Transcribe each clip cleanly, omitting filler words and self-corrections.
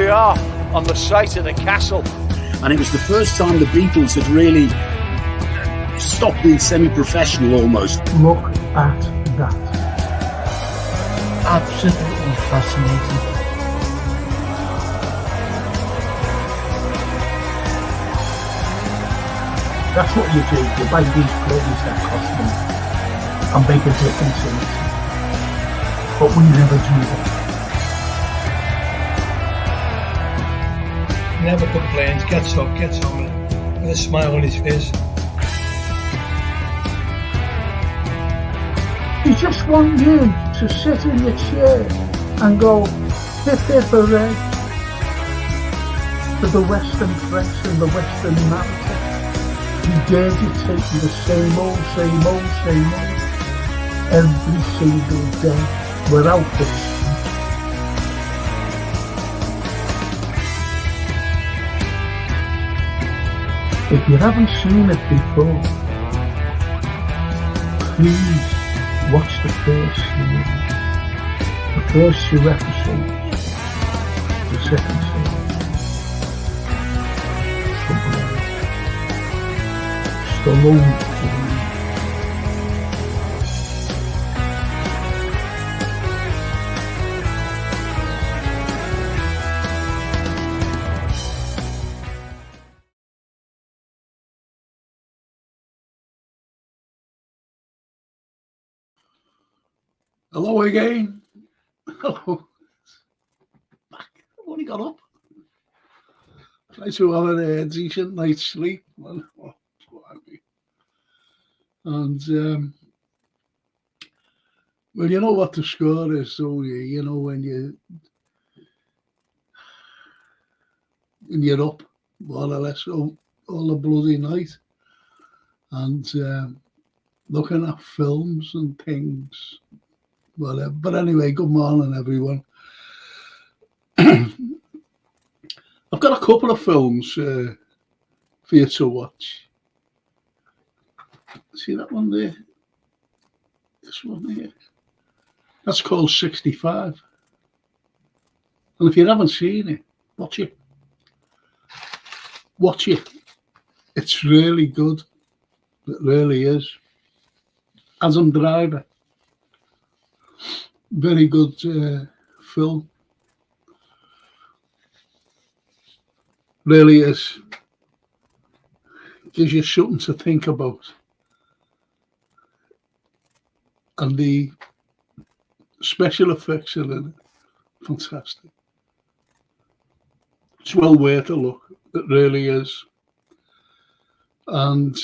we are on the site of the castle. And it was the first time the Beatles had really stopped being semi-professional almost. Look at that. Absolutely fascinating. That's what you do. You buy these clothes that cost money and make a difference in it. But we never do that. Never complains, gets up, gets on with a smile on his face. You just want you to sit in your chair and go, hip hip hooray, for the Western press and the Western narrative. He dares to take you the same old, every single day, without this. If you haven't seen it before, please watch the first series, the first 2 episodes, the second series. Stallone. Hello again. Hello. Back. I've only got up. Try to have a decent night's sleep. Well, and well, you know what the score is, so you know when you're up more or less all the bloody night and looking at films and things. Whatever. But anyway, good morning, everyone. I've got a couple of films for you to watch. See that one there? This one there. That's called 65. And if you haven't seen it, watch it. Watch it. It's really good. It really is. Adam Driver. Very good film. Really is. Gives you something to think about. And the special effects in it, fantastic. It's well worth a look. It really is. And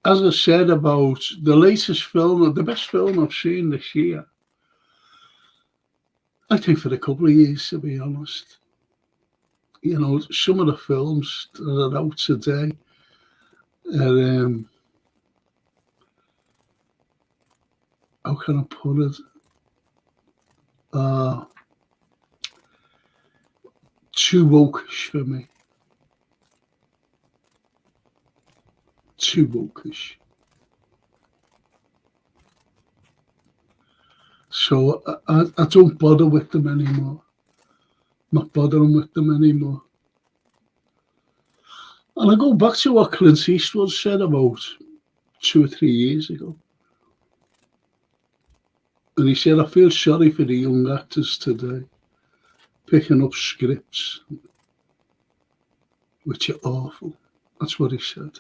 as I said about the latest film, the best film I've seen this year, I think for a couple of years, to be honest. You know, some of the films that are out today are, how can I put it? Too wokish for me. Too wokish. So I don't bother with them anymore. Not bothering with them anymore. And I go back to what Clint Eastwood said about 2 or 3 years ago. And he said, I feel sorry for the young actors today, picking up scripts, which are awful. That's what he said.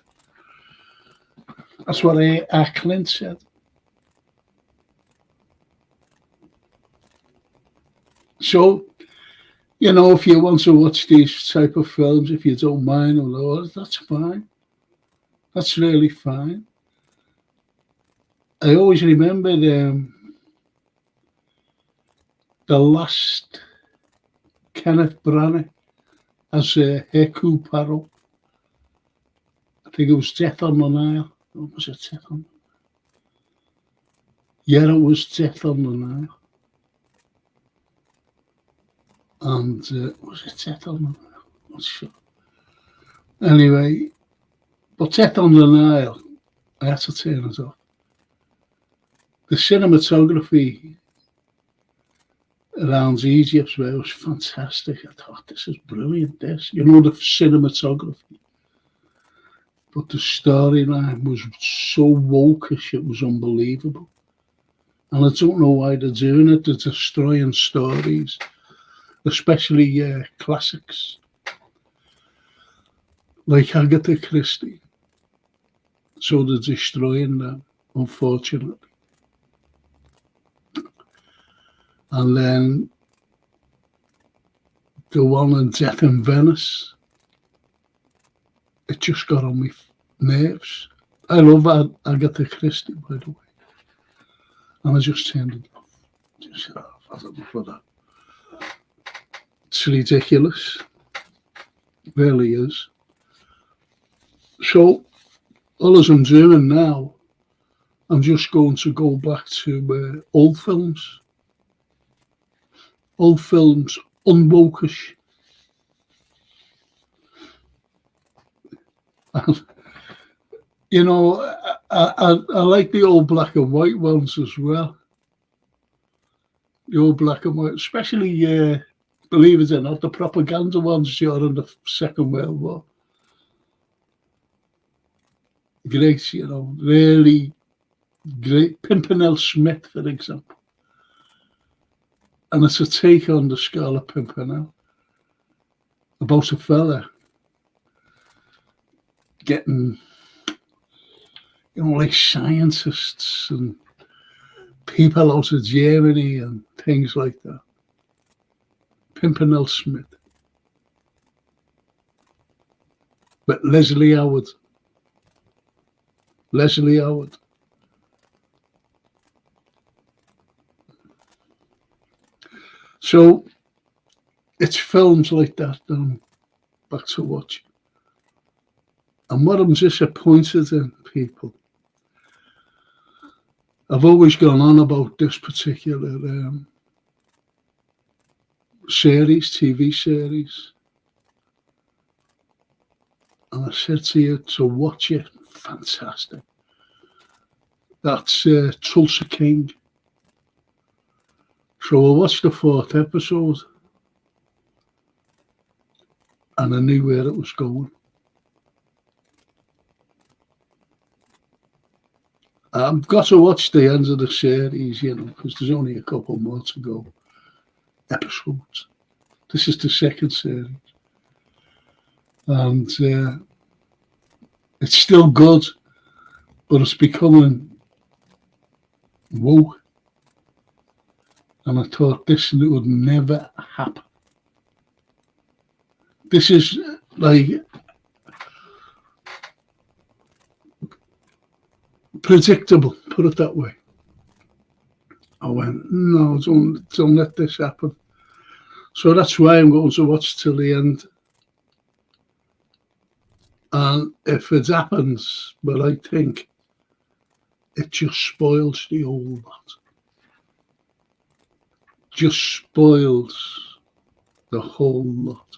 That's what Clint said. So, you know, if you want to watch these type of films, if you don't mind or no, that's fine. That's really fine. I always remember the last Kenneth Branagh as Hercule Poirot. I think it was Death on the Nile. Or was it Death on the Nile? Yeah, it was Death on the Nile. And was it Death on the Nile? Not sure. Anyway, but Death on the Nile, I had to turn it off. The cinematography around Egypt where it was fantastic. I thought, this is brilliant, this. You know, the cinematography. But the storyline was so wokish, it was unbelievable. And I don't know why they're doing it. They're destroying stories, especially classics like Agatha Christie. So they're destroying them, unfortunately. And then the one in Death in Venice, it just got on my nerves. I love Agatha Christie, by the way. And I just turned it off. Just said, I don't know for that. It's ridiculous. It really is. So, all as I'm doing now, I'm just going to go back to old films. Old films, unwokish. And, you know, I like the old black and white ones as well. The old black and white, especially, believe it or not, the propaganda ones during the Second World War. Great, you know, really great. Pimpernel Smith, for example. And it's a take on the Scarlet Pimpernel about a fella getting, you know, like scientists and people out of Germany and things like that. Pimpernel Smith. But Leslie Howard. Leslie Howard. So it's films like that that I'm back to watch. And what I'm disappointed in, people, I've always gone on about this particular series, TV series. And I said to you to watch it, fantastic. That's Tulsa King. So I watched the 4th episode and I knew where it was going. I've got to watch the end of the series, you know, because there's only a couple more to go. Episodes. This is the 2nd series. And it's still good, but it's becoming woke. And I thought this would never happen. This is like predictable, put it that way. I went, no, don't let this happen. So that's why I'm going to watch till the end. And if it happens, but I think it just spoils the whole lot. Just spoils the whole lot.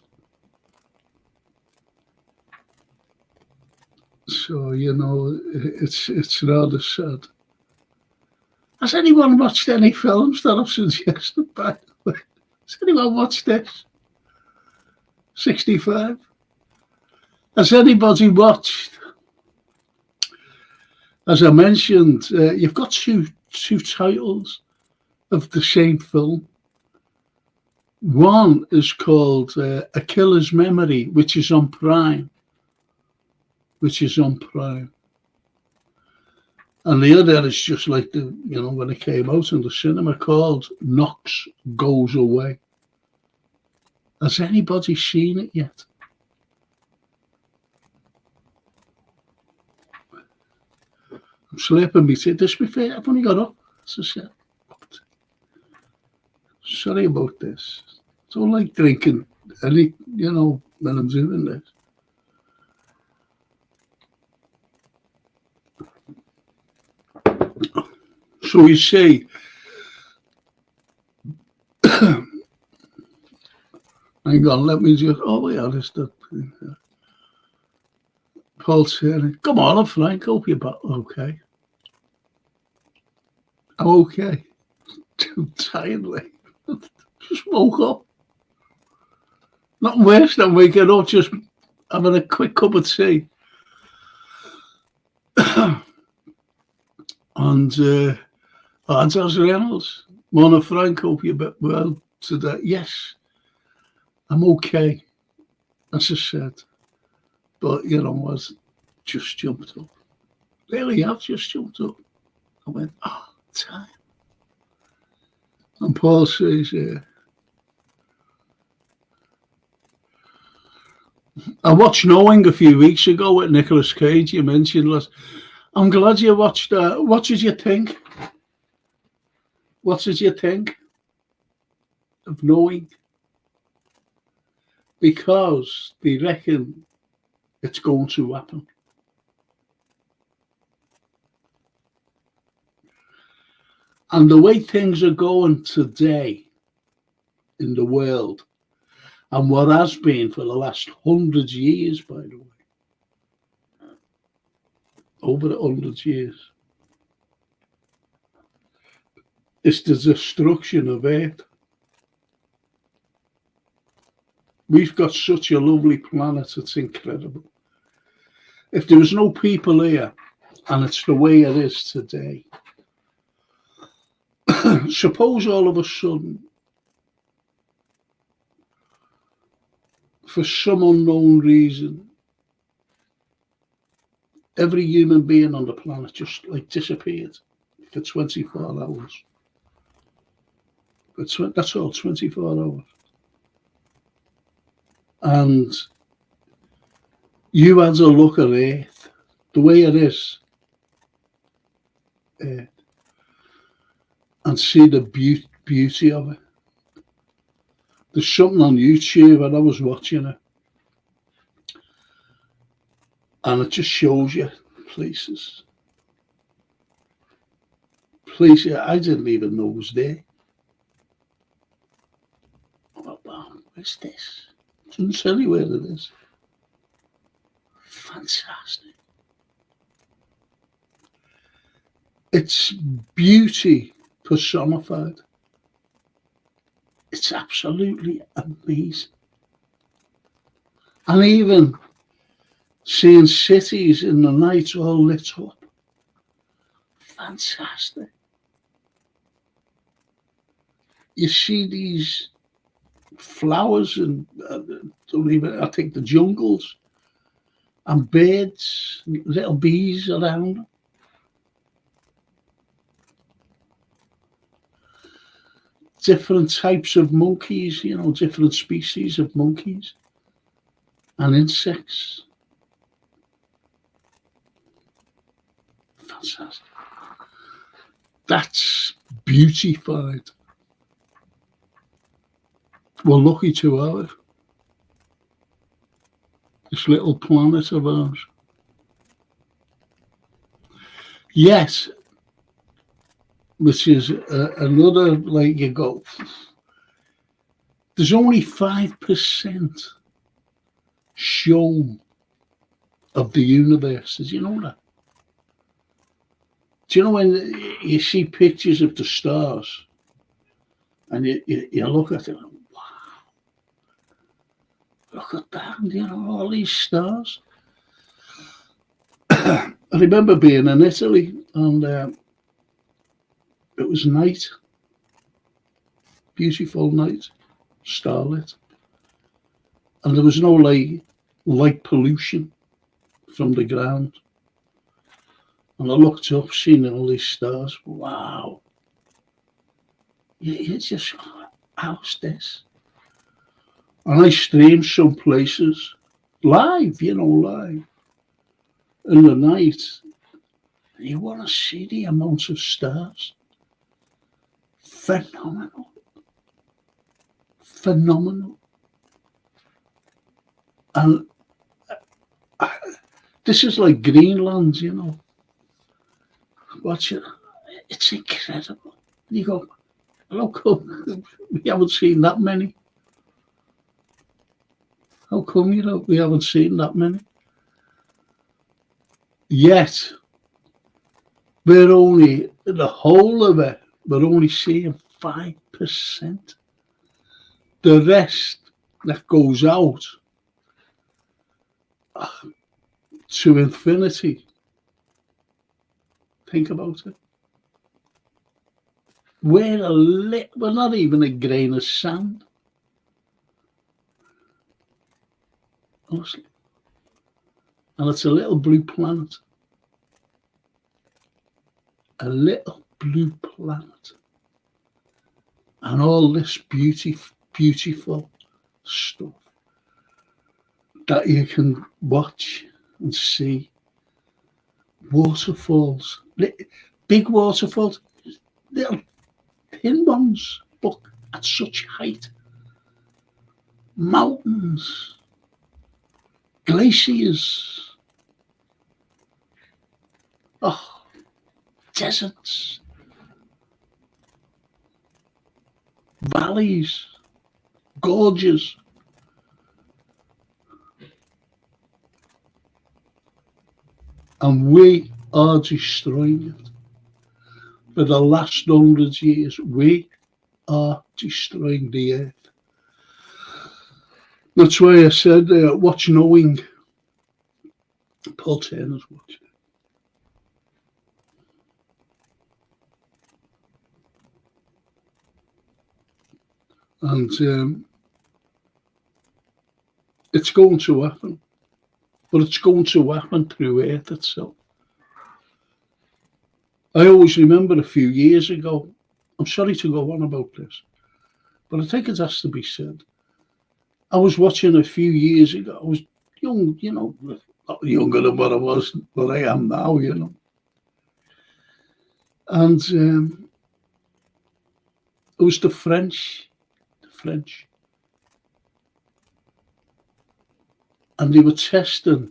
So, you know, it's rather sad. Has anyone watched any films that I've suggested, by the way? Has anyone watched this? 65? Has anybody watched? As I mentioned, you've got two titles of the same film. One is called A Killer's Memory, which is on Prime. And the other is just like when it came out in the cinema, called Knox Goes Away. Has anybody seen it yet? I'm sleeping me teeth. This before I've only got up. As I said. Sorry about this. I don't like drinking any, when I'm doing this. So you say, hang on, let me just, there's the, Paul saying, come on, Frank, hope you're back. Okay. I'm okay. Too tired, like. Just woke up. Nothing worse than waking up, just having a quick cup of tea. And that's Reynolds. Morning, Frank. Hope you're a bit well today. Yes, I'm okay. As I said. But, you know, I just jumped up. Really, I've just jumped up. I went, oh, time. And Paul says, I watched Knowing a few weeks ago with Nicolas Cage. You mentioned last. I'm glad you watched that. What did you think? What did you think of Knowing? Because they reckon it's going to happen. And the way things are going today in the world, and what has been for the last 100 years, by the way, over 100 years, is the destruction of Earth. We've got such a lovely planet, it's incredible. If there was no people here, and it's the way it is today, suppose all of a sudden, for some unknown reason, every human being on the planet just like disappeared for 24 hours. That's all, 24 hours. And you had a look at Earth, the way it is, and see the beauty of it. There's something on YouTube, and I was watching it, and it just shows you places I didn't even know was there. I thought, wow, where's this? It doesn't tell you where it is. Fantastic. It's beauty personified. It's absolutely amazing. And even seeing cities in the night all lit up. Fantastic. You see these flowers and I think the jungles and birds, little bees around them. Different types of monkeys, you know, different species of monkeys and insects. Fantastic. That's beautified. We're lucky to have it. This little planet of ours. Yes, which is another, like you go, there's only 5% shown of the universe. Did you know that? Do you know when you see pictures of the stars and you look at it, wow, look at that, you know, all these stars. I remember being in Italy and it was night, beautiful night, starlit, and there was no light pollution from the ground. And I looked up, seeing all these stars. Wow! You just, how's this? And I streamed some places live, you know, live in the night. And you want to see the amount of stars. Phenomenal. Phenomenal. And this is like Greenland, you know. Watch it. It's incredible. And you go, how come we haven't seen that many? How come, you know, we haven't seen that many? Yet, we're only, the whole of it, we're only seeing 5%. the rest that goes out to infinity. Think about it. We're not even a grain of sand. Honestly. And it's a little blue planet. A little blue planet. And all this beautiful stuff that you can watch and see. Waterfalls, big waterfalls, little thin ones, but at such height. Mountains, glaciers, deserts, valleys, gorges. And we are destroying it. For the last 100 years, we are destroying the earth. That's why I said, watch Knowing. Paul Turner's watching. And it's going to happen. But it's going to happen through Earth itself. I always remember a few years ago, I'm sorry to go on about this, but I think it has to be said. I was watching a few years ago, I was young, not younger than what I am now, And it was the French. And they were testing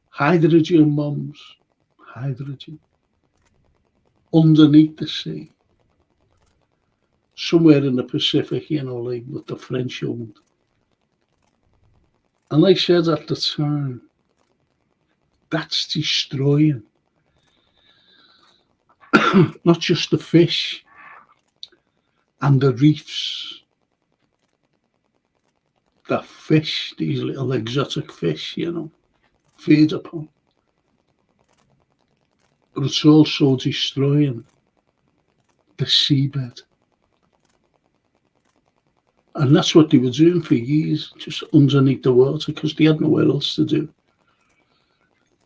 hydrogen bombs, underneath the sea, somewhere in the Pacific, like what the French owned. And I said at the time, that's destroying not just the fish and the reefs. The fish, these little exotic fish, feed upon. But it's also destroying the seabed. And that's what they were doing for years, just underneath the water, because they had nowhere else to do.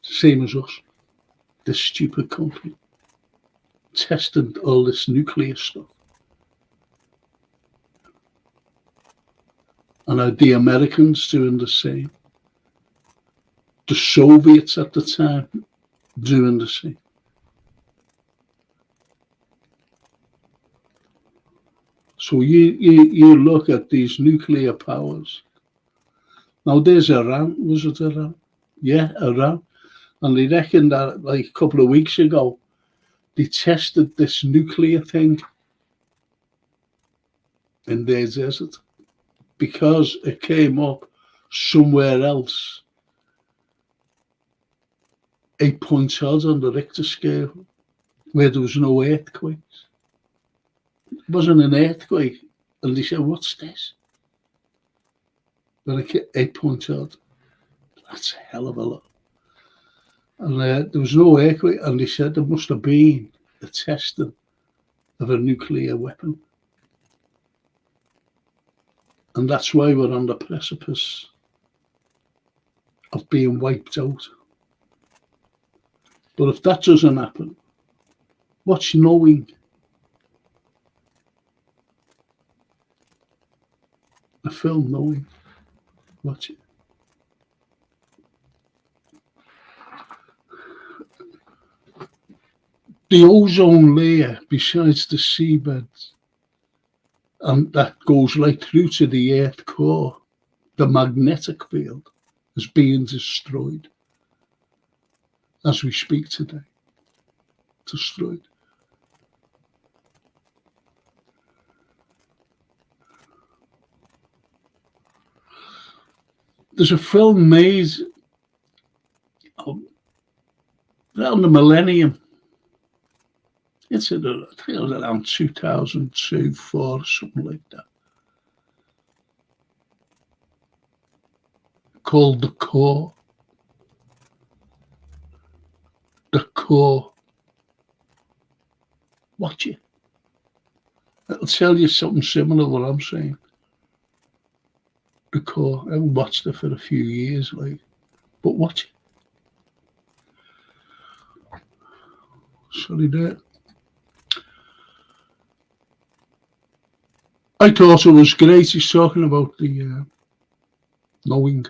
Same as us, this stupid country, testing all this nuclear stuff. And the Americans doing the same. The Soviets at the time doing the same. So you look at these nuclear powers. Now there's Iran. Was it Iran? Yeah, Iran. And they reckon that like a couple of weeks ago, they tested this nuclear thing in their desert because it came up somewhere else 8 points odd on the Richter scale where there was no earthquakes. It wasn't an earthquake. And they said, what's this? But 8 points odd. That's a hell of a lot. And there was no earthquake. And they said there must have been a testing of a nuclear weapon. And that's why we're on the precipice of being wiped out. But if that doesn't happen, what's Knowing? A film Knowing. Watch it. The ozone layer besides the seabed, and that goes right through to the earth core, the magnetic field is being destroyed as we speak today. Destroyed. There's a film made around the millennium. It's I think it was around 2002, 2004, something like that. called The Core. The Core. Watch it. It'll tell you something similar to what I'm saying. The Core. I haven't watched it for a few years, like, but watch it. Sorry there. I thought it was great. He's talking about the knowing.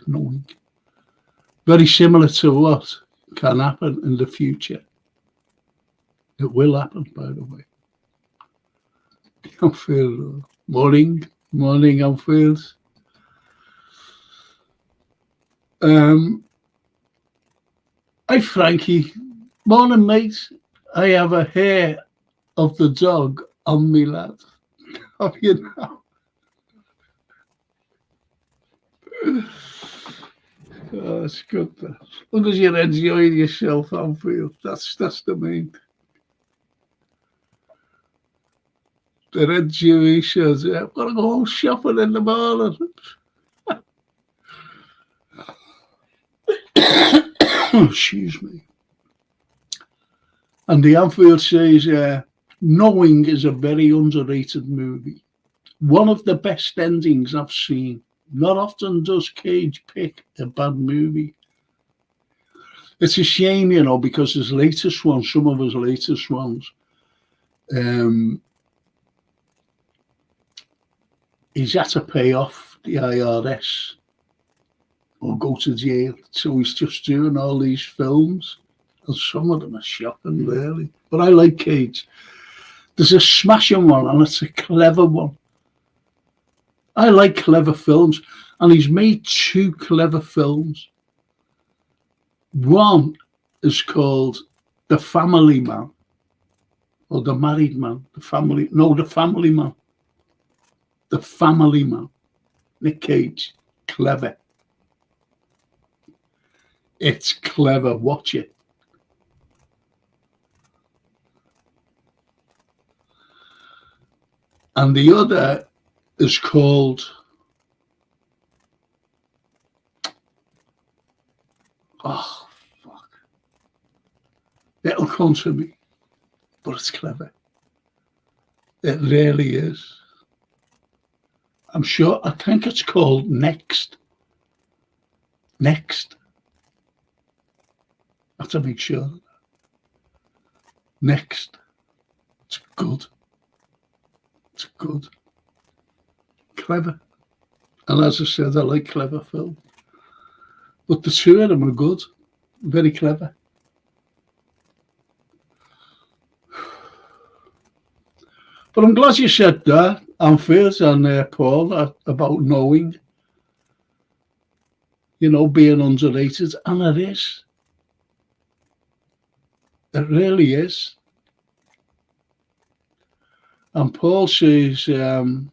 Very similar to what can happen in the future. It will happen, by the way. Anfield. Morning, Anfield. Hi, Frankie. Morning, mate. I have a hair of the dog on me, lad. Have you now? Oh, it's good. As long as you're enjoying yourself, Anfield, that's the main. The red Jewy says, I've got to go home shopping in the morning. Excuse me. And the Anfield says, Knowing is a very underrated movie. One of the best endings I've seen. Not often does Cage pick a bad movie. It's a shame, you know, because his latest one, some of his latest ones, he's had to pay off the IRS or go to jail. So he's just doing all these films. And some of them are shocking, really. But I like Cage. There's a smashing one, and it's a clever one. I like clever films, and he's made 2 clever films. One is called The Family Man, or The Married Man. The Family Man. The Family Man. Nick Cage. Clever. It's clever. Watch it. And the other is called it'll come to me, but it's clever. It really is. I think it's called Next. I have to make sure. Next. It's good. Clever. And as I said, I like clever films. But the 2 of them are good. Very clever. But I'm glad you said that, Anfield and Paul, about knowing, you know, being underrated. And it is. It really is. And Paul says, the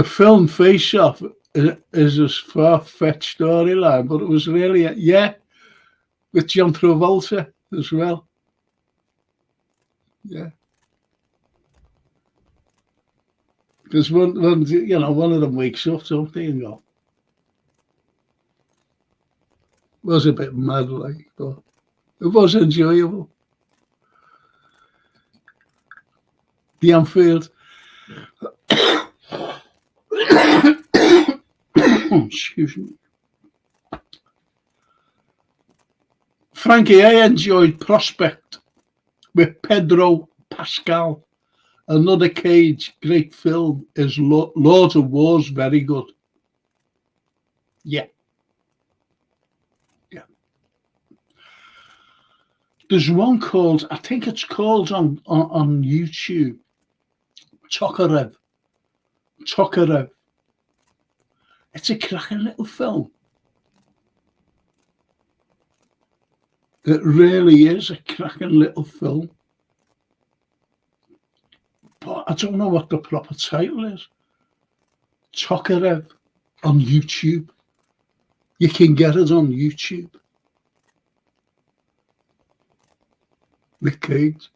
film Face Off is a far-fetched storyline, but it was really, with John Travolta as well. Yeah. Because when you know, one of them wakes up, don't they, and go, was a bit mad, like, but it was enjoyable. The Anfield. Excuse me. Frankie, I enjoyed Prospect with Pedro Pascal. Another Cage, great film, is Lords of War's very good. Yeah. There's one called, I think it's called on YouTube, Tokarev. It's a cracking little film. It really is a cracking little film. But I don't know what the proper title is. Tokarev on YouTube. You can get it on YouTube. Nick Cage.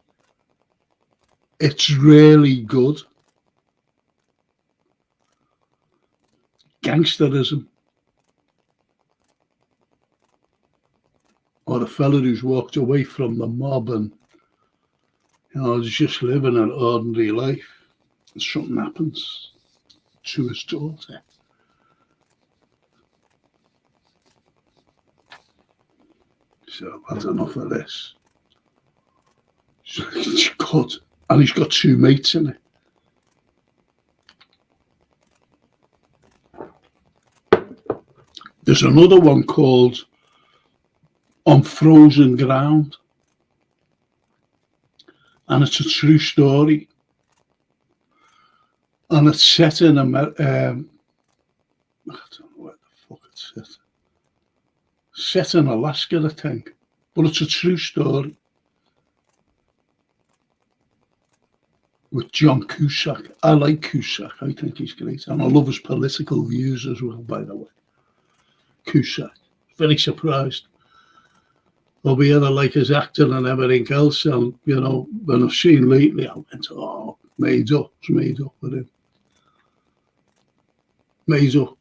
It's really good. gangsterism, or a fella who's walked away from the mob and is just living an ordinary life, and something happens to his daughter. So that's enough of this. It's good. And he's got two mates in it. There's another one called On Frozen Ground. And it's a true story. And it's set in America. I don't know where the fuck it's set. Set in Alaska, I think. But it's a true story. With John Cusack. I like Cusack. I think he's great. And I love his political views as well, by the way. Cusack. Very surprised. Over here, I like his acting and everything else. And, when I've seen lately, I went, made up. It's made up with him. Made up.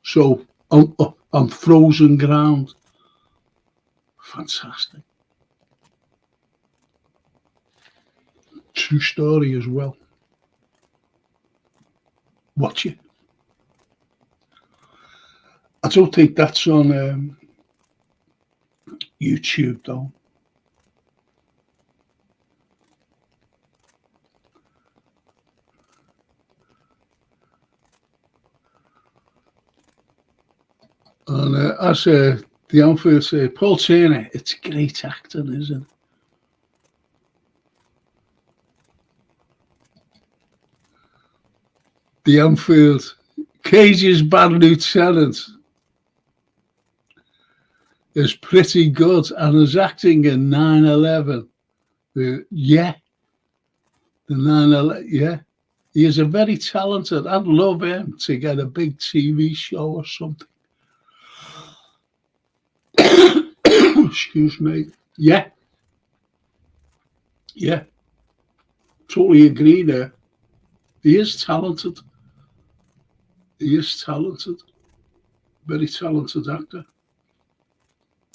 So, on Frozen Ground. Fantastic. True story as well. Watch it. I don't think that's on YouTube though. And as the Anfield say, Paul Turner, it's great acting, isn't it? The Anfield, Cage's Bad Lieutenant is pretty good, and his acting in 9/11. The 9/11, yeah. He is a very talented. I'd love him to get a big TV show or something. Excuse me. Yeah. Totally agree there. He is talented. Very talented actor.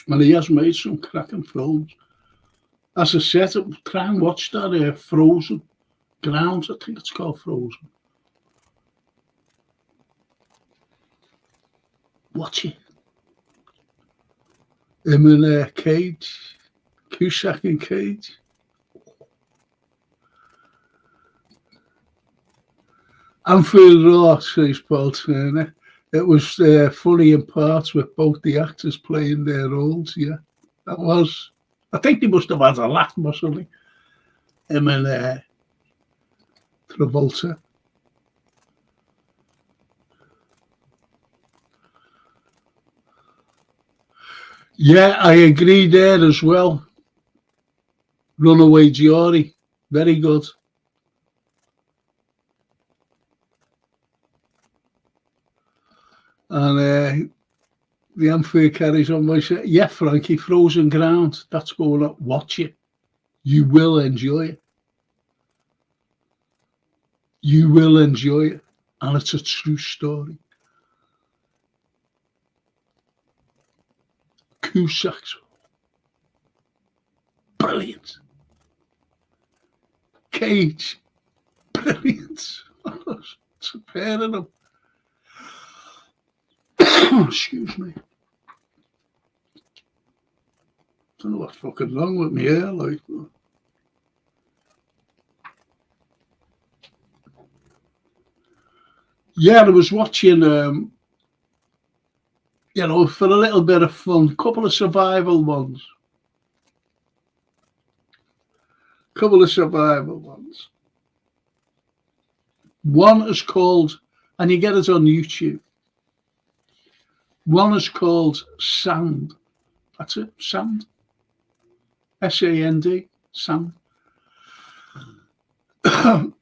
And he has made some cracking films. As I said, try and watch that Frozen Grounds. I think it's called Frozen. Watch it. Him and Cage. Cusack and Cage. Anfield Row, says Paul Turner. It was funny in parts with both the actors playing their roles, yeah. That was. I think they must have had a laugh, mustn't they? Him and Travolta. Yeah, I agree there as well. Runaway Jory, very good. And the Anfield carries on by saying, yeah, Frankie, Frozen Ground, that's going up. Watch it. You will enjoy it. You will enjoy it. And it's a true story. Cusack's brilliant. Cage, brilliant. It's a pair of them. Excuse me. Don't know what's fucking wrong with me here, like. Yeah, I was watching, for a little bit of fun, a couple of survival ones. One is called, and you get it on YouTube. One is called Sand. That's it, Sand. S-A-N-D, Sand. And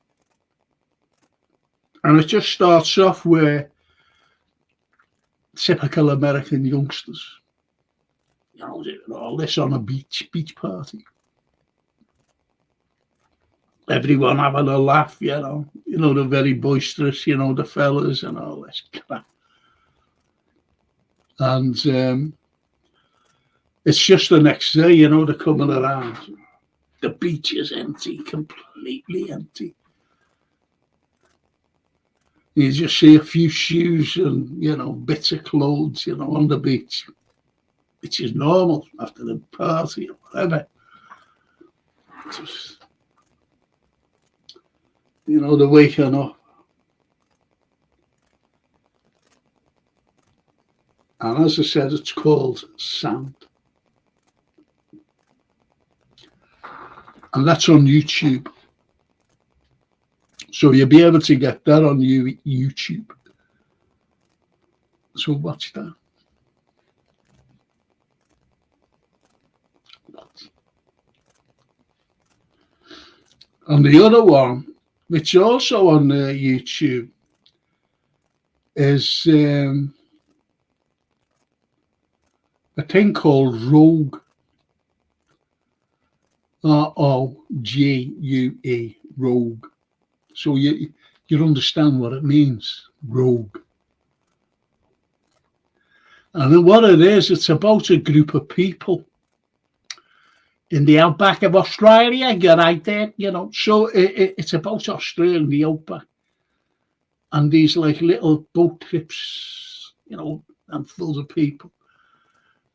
it just starts off where typical American youngsters, all this on a beach party. Everyone having a laugh, they're very boisterous, the fellas and all this crap. And it's just the next day, you know, they're coming around. The beach is empty, completely empty. You just see a few shoes and, you know, bits of clothes, you know, on the beach, which is normal after the party or whatever. Just, you know, they're waking up. And as I said, it's called sand. And that's on YouTube. So you'll be able to get that on YouTube. So watch that. And the other one, which is also on YouTube, is a thing called Rogue. Rogue. Rogue. So you understand what it means, rogue. And then what it is, it's about a group of people in the outback of Australia, get right there, you know. So it's about Australia in the outback. And these like little boat trips, you know, and full of people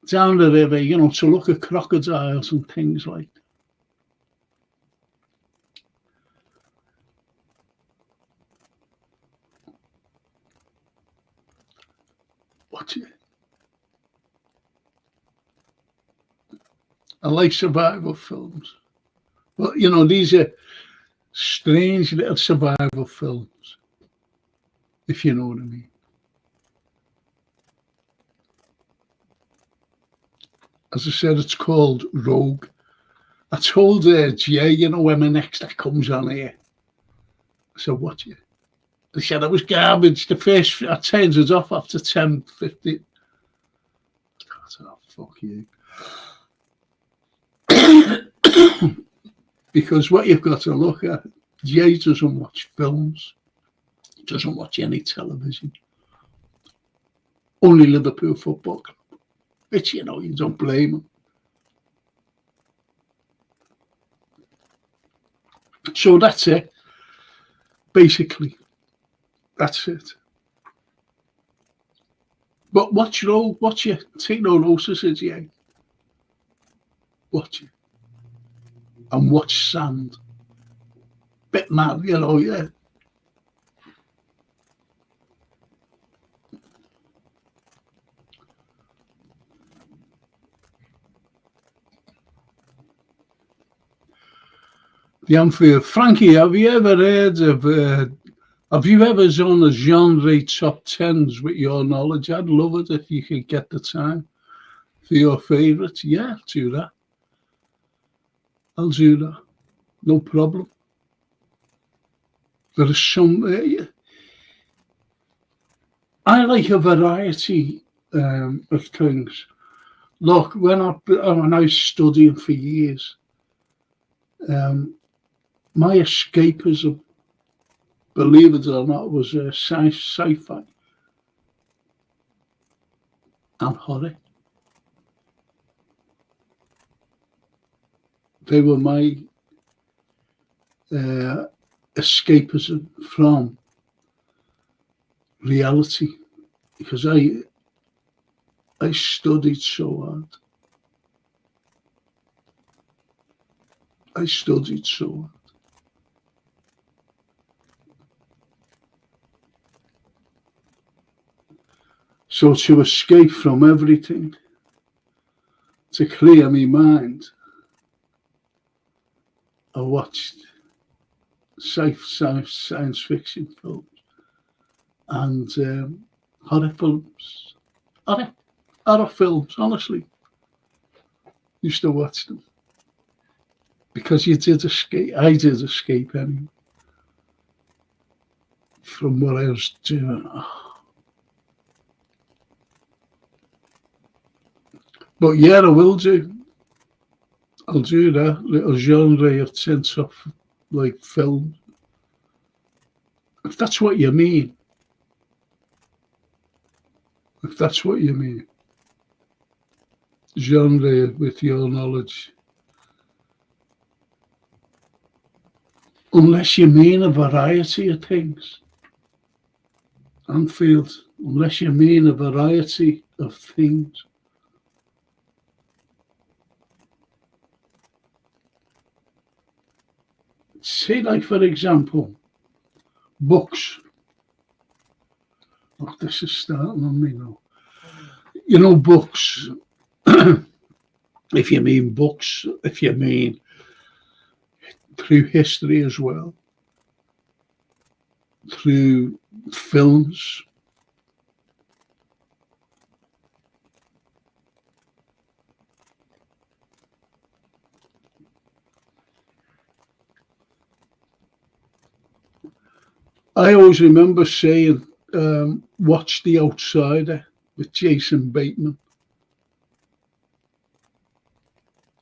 down the river, you know, to look at crocodiles and things like that. Watch it. I like survival films. But, you know, these are strange little survival films, if you know what I mean. As I said, it's called Rogue. I told Jay, you know, when my next that comes on here. I said, watch it. They said it was garbage. The first, I turned it off after 10, 15. I said, oh, fuck you. Because what you've got to look at, Jay doesn't watch films, doesn't watch any television. Only Liverpool Football Club, which, you know, you don't blame him. So that's it. Basically, that's it. But watch Rogue, watch it. Take no notice, Jay. Watch it. And watch Sand. Bit mad, you know, yeah. The Anfield. Frankie, have you ever heard of, have you ever done a genre top 10s with your knowledge? I'd love it if you could get the time for your favourites. Yeah, do that. I'll do that. No problem. There is some. I like a variety of things. Look, when I was studying for years, my escapism, believe it or not, was sci-fi and horror. They were my escapism from reality, because I studied so hard. I studied so hard. So to escape from everything, to clear my mind, I watched science fiction films and horror films. Horror films, honestly. Used to watch them. Because you did escape. I did escape anyway from what I was doing. But yeah, I will do. I'll do that little genre of sense of like film. If that's what you mean. If that's what you mean. genre with your knowledge. Unless you mean a variety of things. Anfield, unless you mean a variety of things. Say, like, for example, books. Look, this is starting on me now. You know, books. If you mean books, if you mean through history as well, through films. I always remember saying, watch The Outsider with Jason Bateman.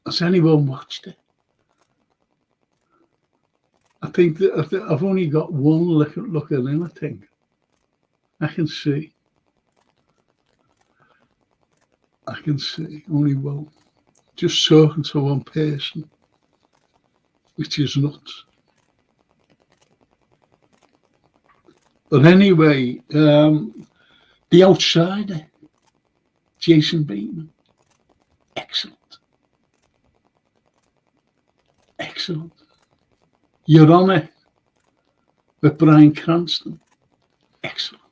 Has anyone watched it? I think that I've only got one look at it, I think. I can see. Only one. Just talking to one person, which is nuts. But anyway, The Outsider, Jason Bateman. Excellent. Your Honour with Bryan Cranston. Excellent.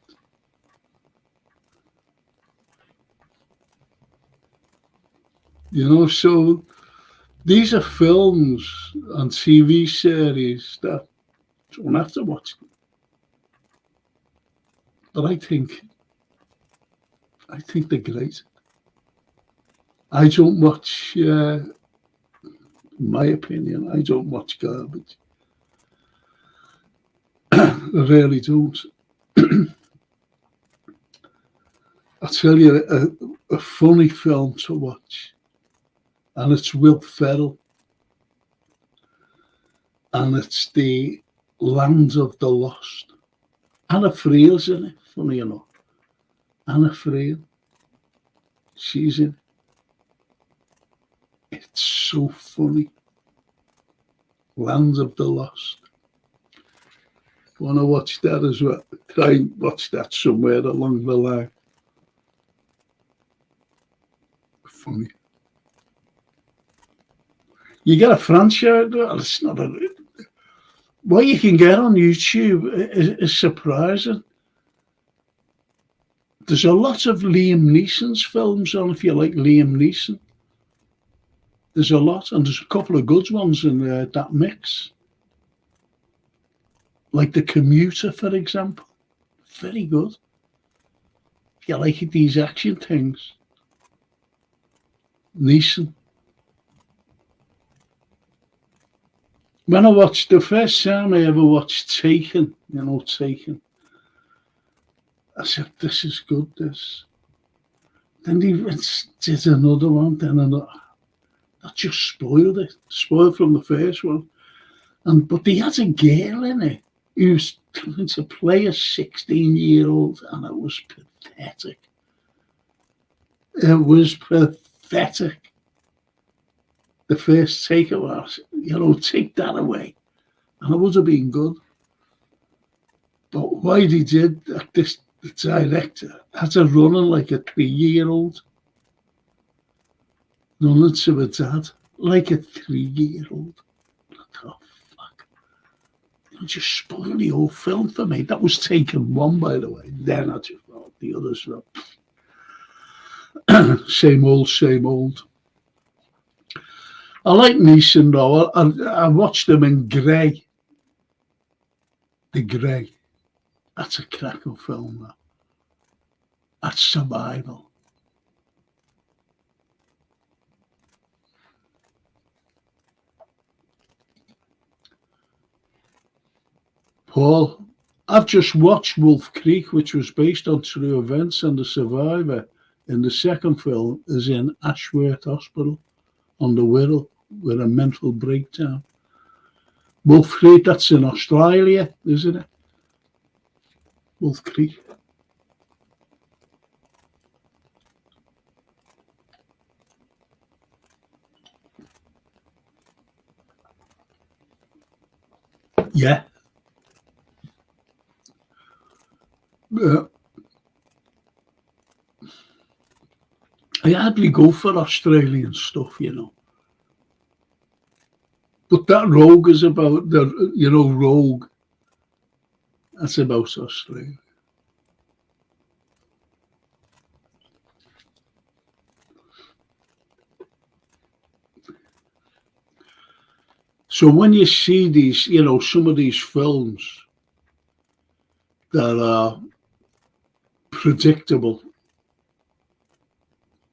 You know, so these are films and TV series that you don't have to watch them. But I think they're great. I don't watch, in my opinion, I don't watch garbage. I really don't. I'll tell you a funny film to watch, and it's Will Ferrell, and it's The Land of the Lost. Anna Friel's in it, funny enough. Anna Friel, she's in it. It's so funny. Land of the Lost. Want to watch that as well? Try and watch that somewhere along the line. Funny. You get a franchise. Well, it's not a. What you can get on YouTube is surprising. There's a lot of Liam Neeson's films on, if you like Liam Neeson. There's a lot, and there's a couple of good ones in that mix. Like The Commuter, for example. Very good. If you like these action things. Neeson. When I watched, the first time I ever watched Taken, Taken, I said, this is good, this. Then he did another one, then another. That just spoiled it. Spoiled from the first one. But they had a girl in it who was trying to play a 16-year-old, and it was pathetic. It was pathetic. The first take was, take that away. And it would have been good. But why they did that, the director had her running like a 3-year-old. Running to her dad like a 3-year-old. Oh, fuck. Just spoil the whole film for me. That was Taken 1, by the way. Then I just thought the others were same old, same old. I like Neeson though. I watched him in Grey. The Grey. That's a cracker film, though. That's survival. Paul, I've just watched Wolf Creek, which was based on true events, and the survivor in the second film is in Ashworth Hospital on the Wirral with a mental breakdown. Wolf Creek, that's in Australia, isn't it? Wolf Creek. Yeah. I hardly go for Australian stuff, you know. But that Rogue is about the, you know, Rogue. That's about Australia. So when you see these, you know, some of these films that are predictable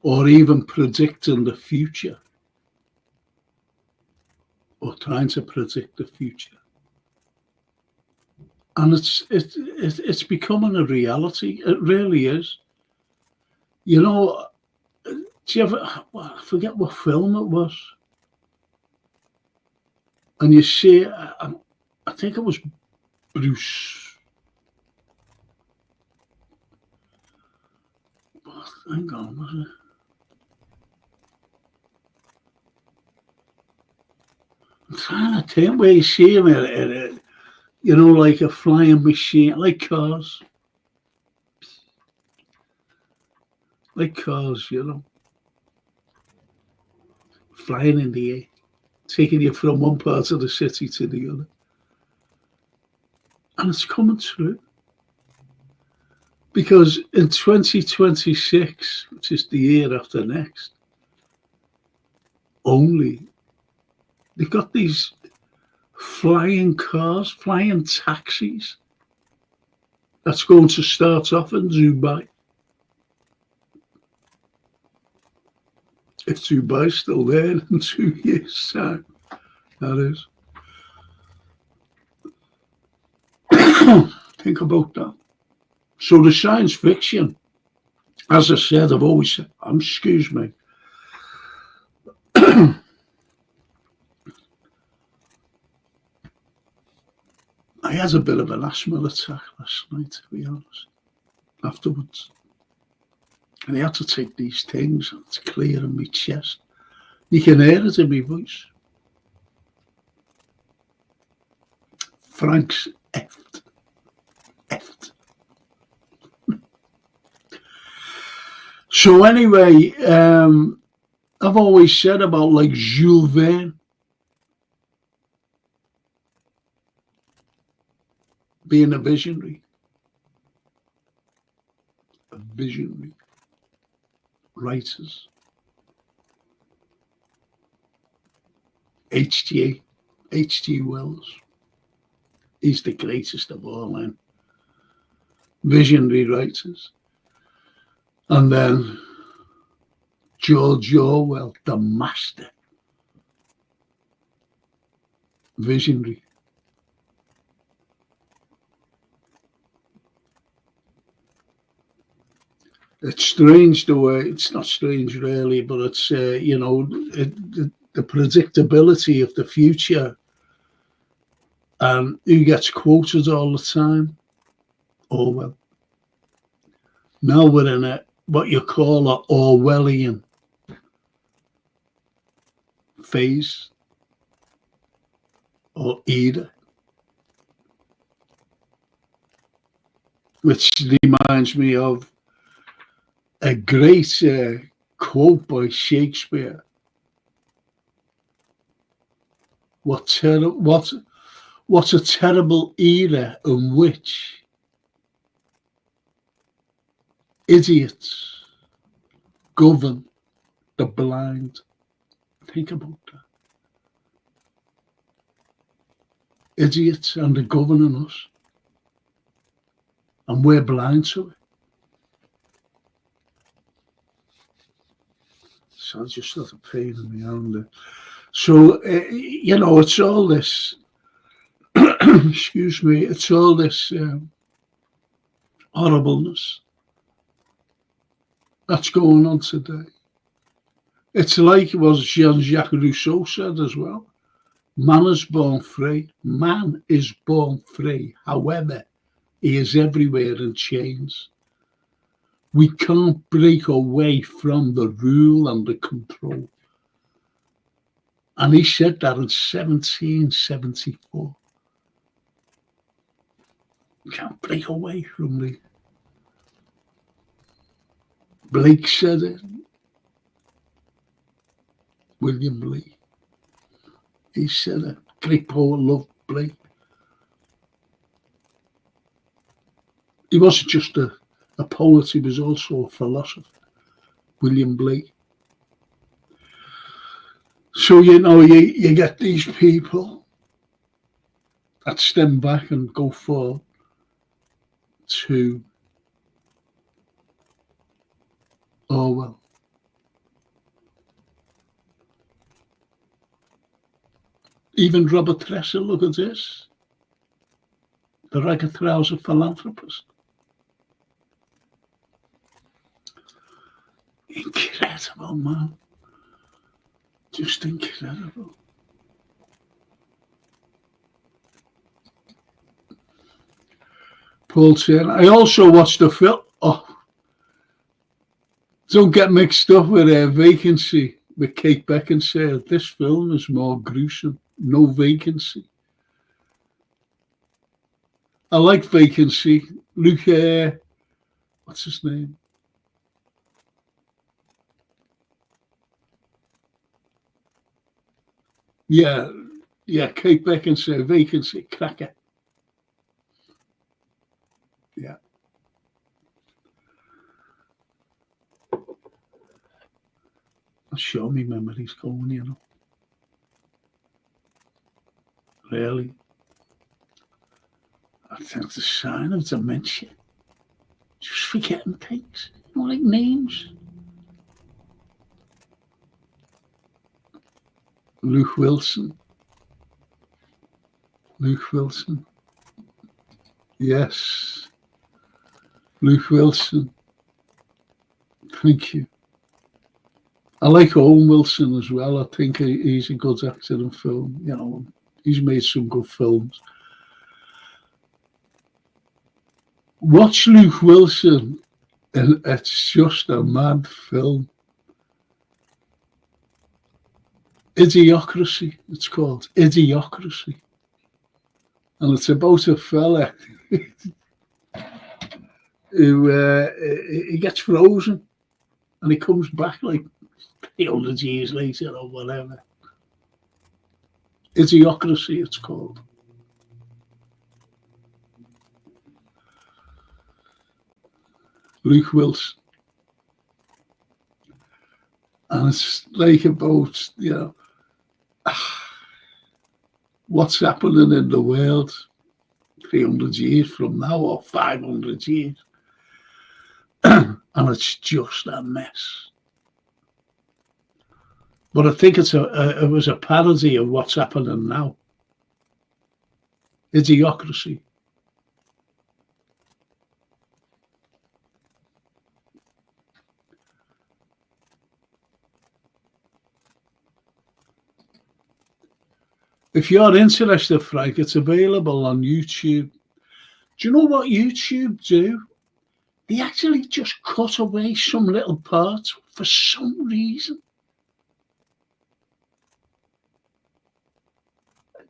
or even predicting the future or trying to predict the future, and it's becoming a reality. It really is. You know, do you ever? Well, I forget what film it was, and you see, I think it was Bruce. Hang on, was it? I'm trying to think where you see him in, you know, like a flying machine, like cars, you know, flying in the air, taking you from one part of the city to the other. And it's coming true. Because in 2026, which is the year after next, only, they've got these flying cars, flying taxis. That's going to start off in Dubai. If Dubai's still there in 2 years' time, that is. Think about that. So the science fiction, as I said, I've always said, excuse me. I had a bit of an asthma attack last night, to be honest, afterwards. And I had to take these things to clear in my chest. You can hear it in my voice. Frank's effed. So anyway, I've always said about like Jules Verne being a visionary. Writers. H.G. Wells. He's the greatest of all them. Visionary writers. And then George Orwell, the master. Visionary. It's strange the way, it's not strange really, but it's, you know, the predictability of the future and who gets quoted all the time. Orwell. Now we're in a, what you call an Orwellian phase or era, which reminds me of a great quote by Shakespeare. What a terrible era in which idiots govern the blind. Think about that. Idiots, and they're governing us. And we're blind to it. So I just got a pain in my hand. So, you know, it's all this, excuse me, it's all this horribleness that's going on today. It's like what Jean-Jacques Rousseau said as well. Man is born free. Man is born free. However, he is everywhere in chains. We can't break away from the rule and the control. And he said that in 1774. can't break away from the. Blake said it. William Blake. He said it. Great poet, loved Blake. He wasn't just a poet, he was also a philosopher. William Blake. So, you get these people that stem back and go forward to Orwell. Even Robert Tresser, look at this. The ragged trouser philanthropist. Incredible, man. Just incredible. Paul saying, I also watched the film. Oh, don't get mixed up with Vacancy with Kate Beckinsale. This film is more gruesome. No Vacancy. I like Vacancy. Luke, what's his name? Yeah, Kate Beckinsale, Vacancy, cracker. Yeah. I'll show me memories going, Really. I think it's a sign of dementia. Just forgetting things, like names. Luke Wilson. Yes. Luke Wilson. Thank you. I like Owen Wilson as well. I think he's a good actor in film. He's made some good films. Watch Luke Wilson, and it's just a mad film. Idiocracy, it's called. Idiocracy. And it's about a fella who he gets frozen and he comes back like 300 years later or whatever. Idiocracy, it's called. Luke Wilson. And it's like about, what's happening in the world 300 years from now or 500 years. And it's just a mess. But I think it was a parody of what's happening now. Idiocracy. If you're interested, Frank, it's available on YouTube. Do you know what YouTube do? They actually just cut away some little parts for some reason.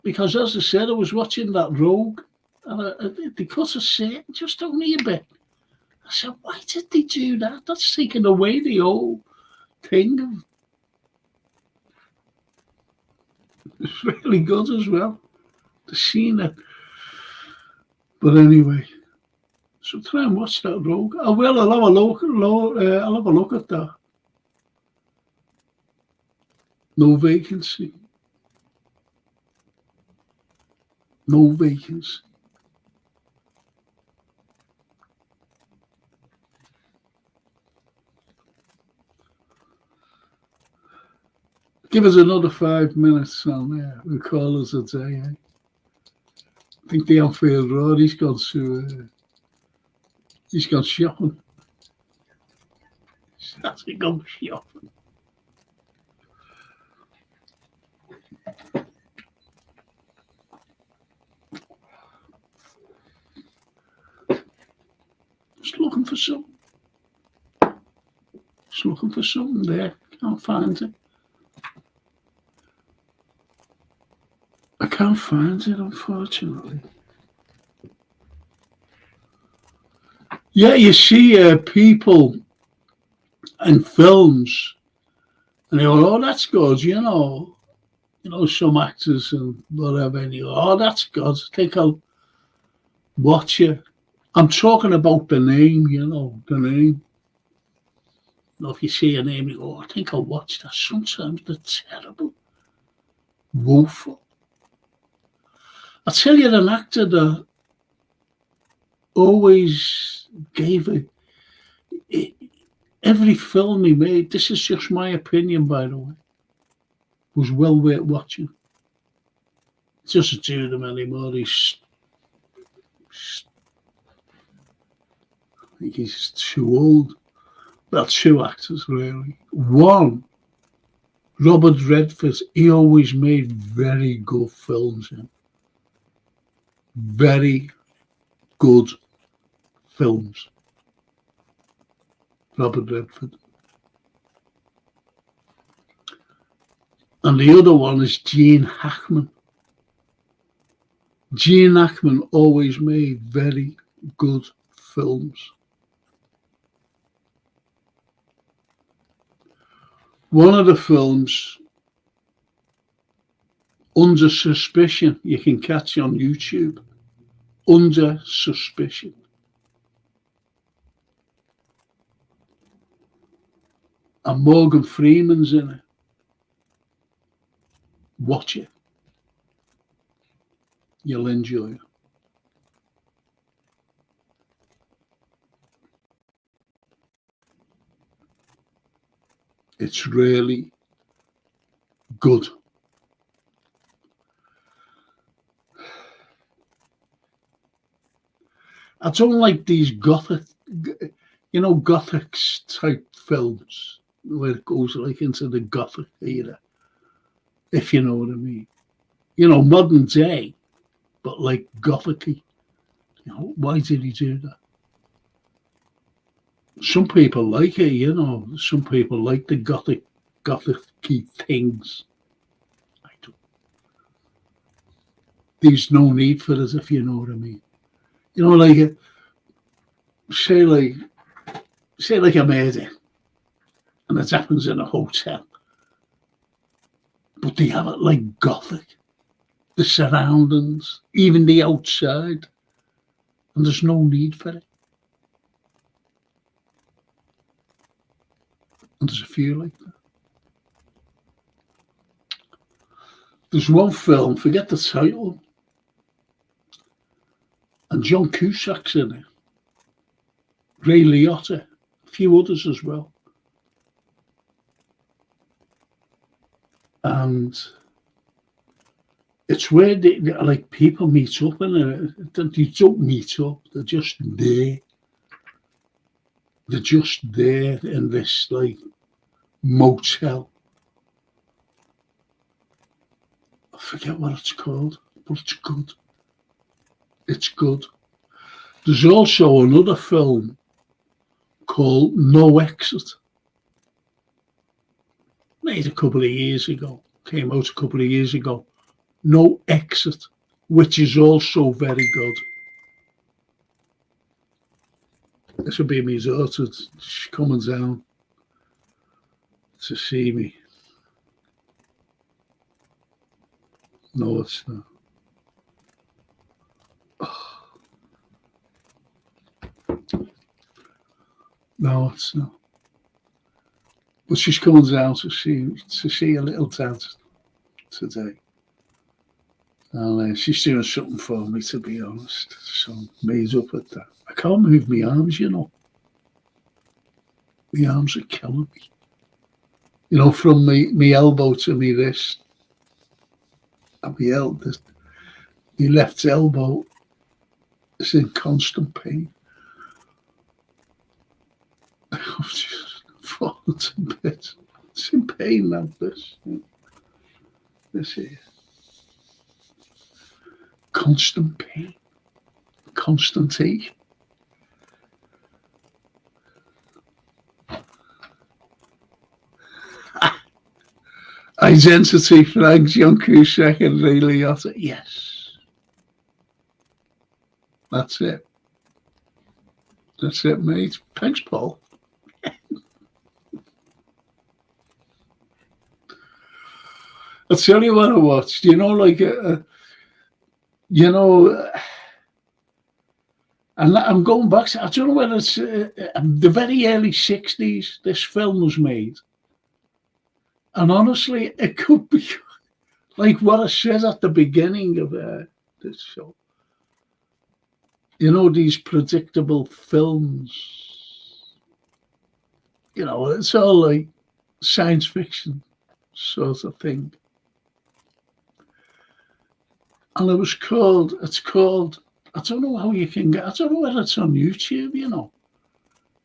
Because as I said, I was watching that Rogue, and they cut a scene just only a bit. I said, why did they do that? That's taking away the whole thing of. It's really good as well, the scene. But anyway, so try and watch that Rogue. I'll have a look. I'll have a look at that. No Vacancy. No Vacancy. Give us another 5 minutes on there. We'll call us a day. I think the Anfield Road, he's gone shopping. He's to go shopping. Just looking for something there. Can't find it. I can't find it, unfortunately. Yeah, you see people in films, and they go, "Oh, that's good," some actors and whatever, and you go, "Oh, that's good. I think I'll watch it." I'm talking about the name, the name. If you see a name, you go, "I think I'll watch that." Sometimes they're terrible, woeful. I tell you, an actor that always gave every film he made, this is just my opinion, by the way, was well worth watching. It doesn't do them anymore. I think he's too old. Well, two actors, really. One, Robert Redford, he always made very good films. Very good films. Robert Redford. And the other one is Gene Hackman. Gene Hackman always made very good films. One of the films, Under Suspicion, you can catch on YouTube. Under Suspicion. And Morgan Freeman's in it. Watch it. You'll enjoy it. It's really good. I don't like these gothic type films where it goes like into the gothic era, if you know what I mean. Modern day, but like gothic-y. Why did he do that? Some people like it, some people like the gothic-y things. I don't. There's no need for it, if you know what I mean. Like say like a murder, and it happens in a hotel, but they have it like gothic, the surroundings, even the outside, and there's no need for it. And there's a few like that. There's one film, forget the title, and John Cusack's in it. Ray Liotta, a few others as well. And it's where people meet up, and they don't meet up, they're just there. They're just there in this motel. I forget what it's called, but it's good. It's good. There's also another film called No Exit. Made a couple of years ago. Came out a couple of years ago. No Exit, which is also very good. This will be my daughter. She's coming down to see me. No, it's not. No, it's not. But she's coming down to see a little dad today. And she's doing something for me, to be honest. So I'm made up at that. I can't move my arms, My arms are killing me. From my elbow to my wrist. And my left elbow is in constant pain. I'm just falling to bits. It's in pain now, this here. Constant pain. Constant ache. Identity, Frank, John Cusack and Ray Liotta. Yes. That's it. That's it, mate. Thanks, Paul. I'll tell you what I watched. You know, like, you know, and I'm going back. I don't know whether it's the very early '60s. This film was made, and honestly, it could be like what I said at the beginning of this show. You know, these predictable films. You know, it's all like science fiction sort of thing. And it's called, I don't know how you can get, I don't know whether it's on YouTube, you know.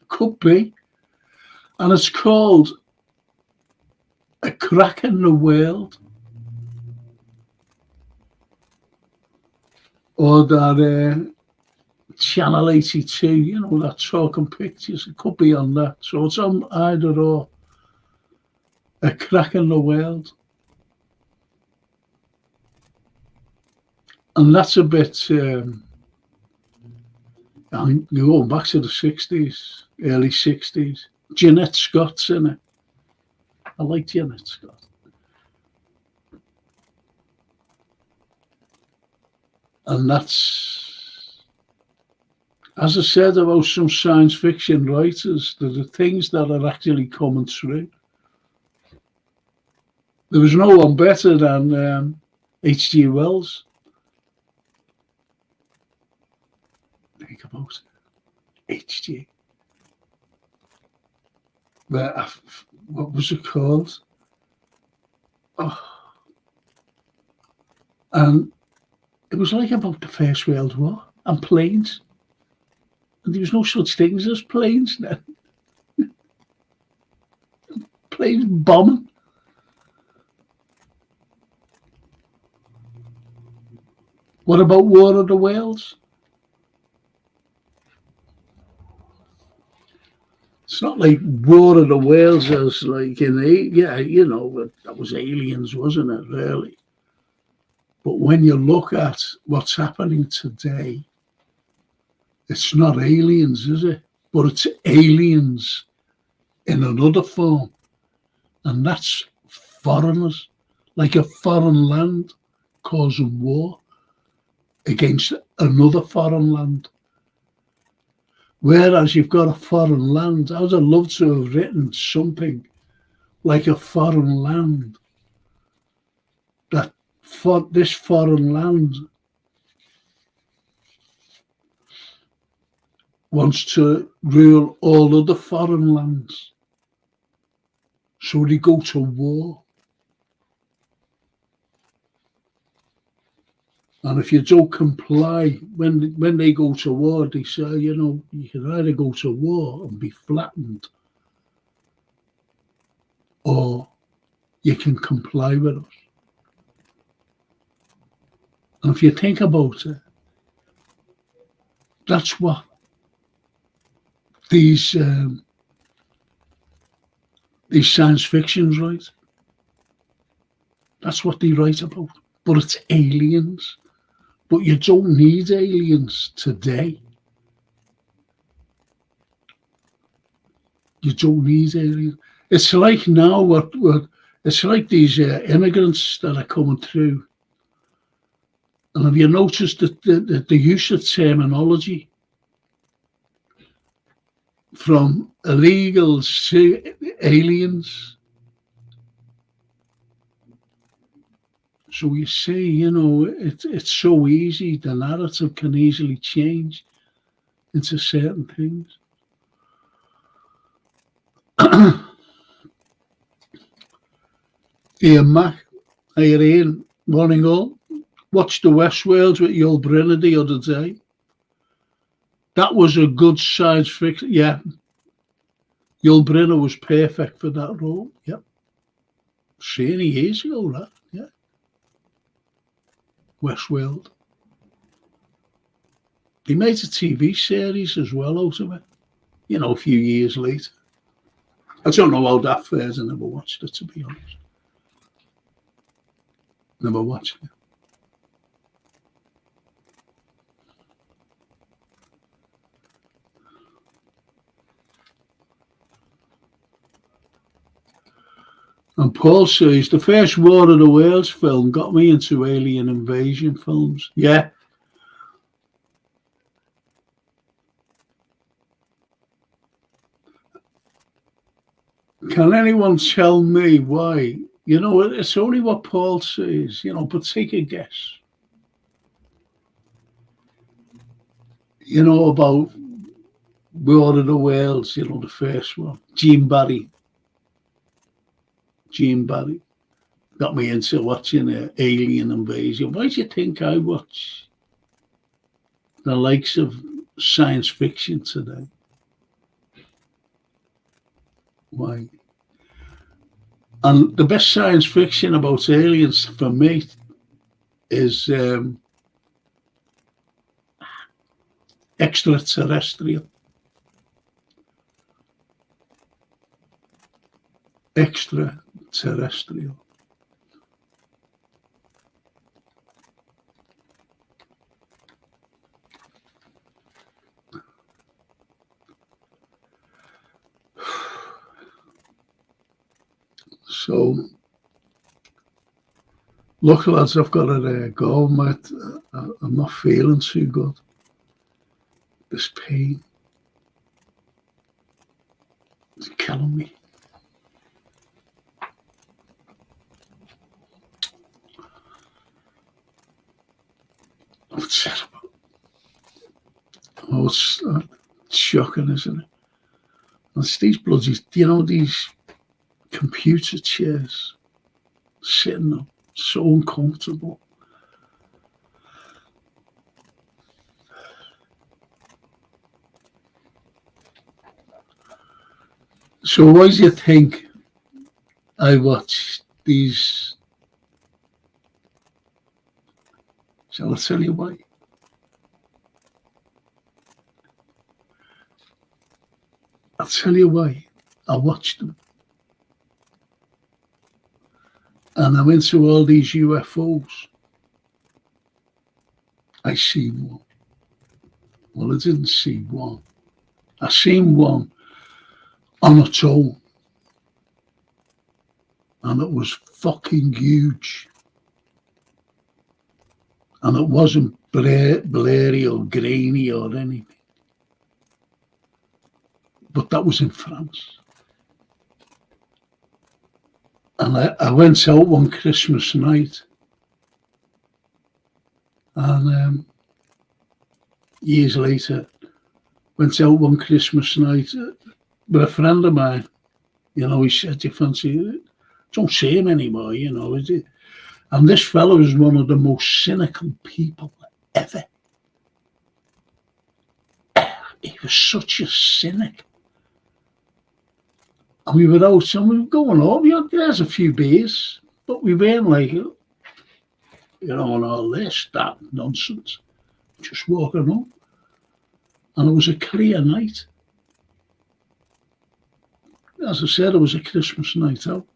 It could be. And it's called A Crack in the World. Or that Channel 82, you know, that Talking Pictures. It could be on that. So it's on either or. A Crack in the World. And that's a bit, I mean, you're going back to the 60s, early 60s. Jeanette Scott's in it. I like Jeanette Scott. And that's, as I said about some science fiction writers, there are things that are actually coming through. There was no one better than H.G. Wells. Think about H.G. What was it called? Oh. And it was like about the First World War and planes. And there was no such things as planes then. Planes bombing. What about War of the Worlds? It's not like War of the Worlds as like yeah, you know, that was aliens, wasn't it, really? But when you look at what's happening today, it's not aliens, is it? But it's aliens in another form. And that's foreigners, like a foreign land causing war against another foreign land. Whereas you've got a foreign land, I would have loved to have written something like a foreign land, that for this foreign land wants to rule all other foreign lands. So they go to war. And if you don't comply, when they go to war, they say, you know, you can either go to war and be flattened, or you can comply with us. And if you think about it, that's what these science fictions write. That's what they write about. But it's aliens. But you don't need aliens today. You don't need aliens. It's like now it's like these immigrants that are coming through. And have you noticed that the use of terminology from illegals to aliens? So you see, you know, it's so easy. The narrative can easily change into certain things. Ian Mac, Ian, morning all. Watched the Westworld with Yul Brynner the other day. That was a good science fiction. Yeah, Yul Brynner was perfect for that role. Yep, 30 years ago, that. Yeah, Westworld. He made a TV series as well out of it. You know, a few years later. I don't know how that fares. I never watched it, to be honest. Never watched it. Paul says the first War of the Worlds film got me into alien invasion films. Yeah. Can anyone tell me why? You know, it's only what Paul says, you know, but take a guess. You know, about War of the Worlds, you know, the first one. Gene Barry got me into watching Alien Invasion. Why do you think I watch the likes of science fiction today? Why? And the best science fiction about aliens for me is extraterrestrial. Extraterrestrial. So, look, lads, I've got to go, mate. I'm not feeling too good. This pain is killing me. Oh, it's terrible. Oh, it's shocking, isn't it? It's these bloody, you know, these computer chairs sitting up, so uncomfortable. So why do you think I watch these? Shall I tell you why? I'll tell you why. I watch them. And I'm into all these UFOs. I see one. Well, I didn't see one. I seen one on its own. And it was fucking huge. And it wasn't blurry or grainy or anything. But that was in France. And I went out one Christmas night. And years later, went out one Christmas night with a friend of mine. You know, he said, you fancy it? Don't see him anymore, you know, is it? And this fellow is one of the most cynical people ever. He was such a cynic. And we were out and we were going home. You know, there's a few beers, but we weren't like, you know, and all this, that nonsense. Just walking home. And it was a clear night. As I said, it was a Christmas night out.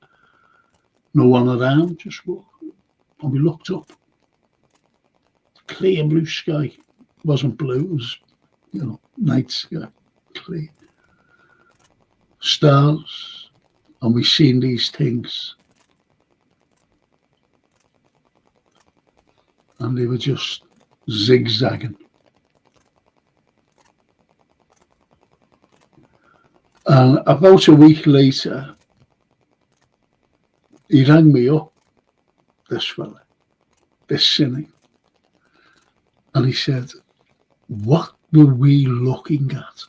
No one around, just walking. And we looked up. Clear blue sky. It wasn't blue, it was, you know, night sky. Clear. Stars. And we seen these things. And they were just zigzagging. And about a week later, he rang me up, this fella, this cynic. And he said, what were we looking at?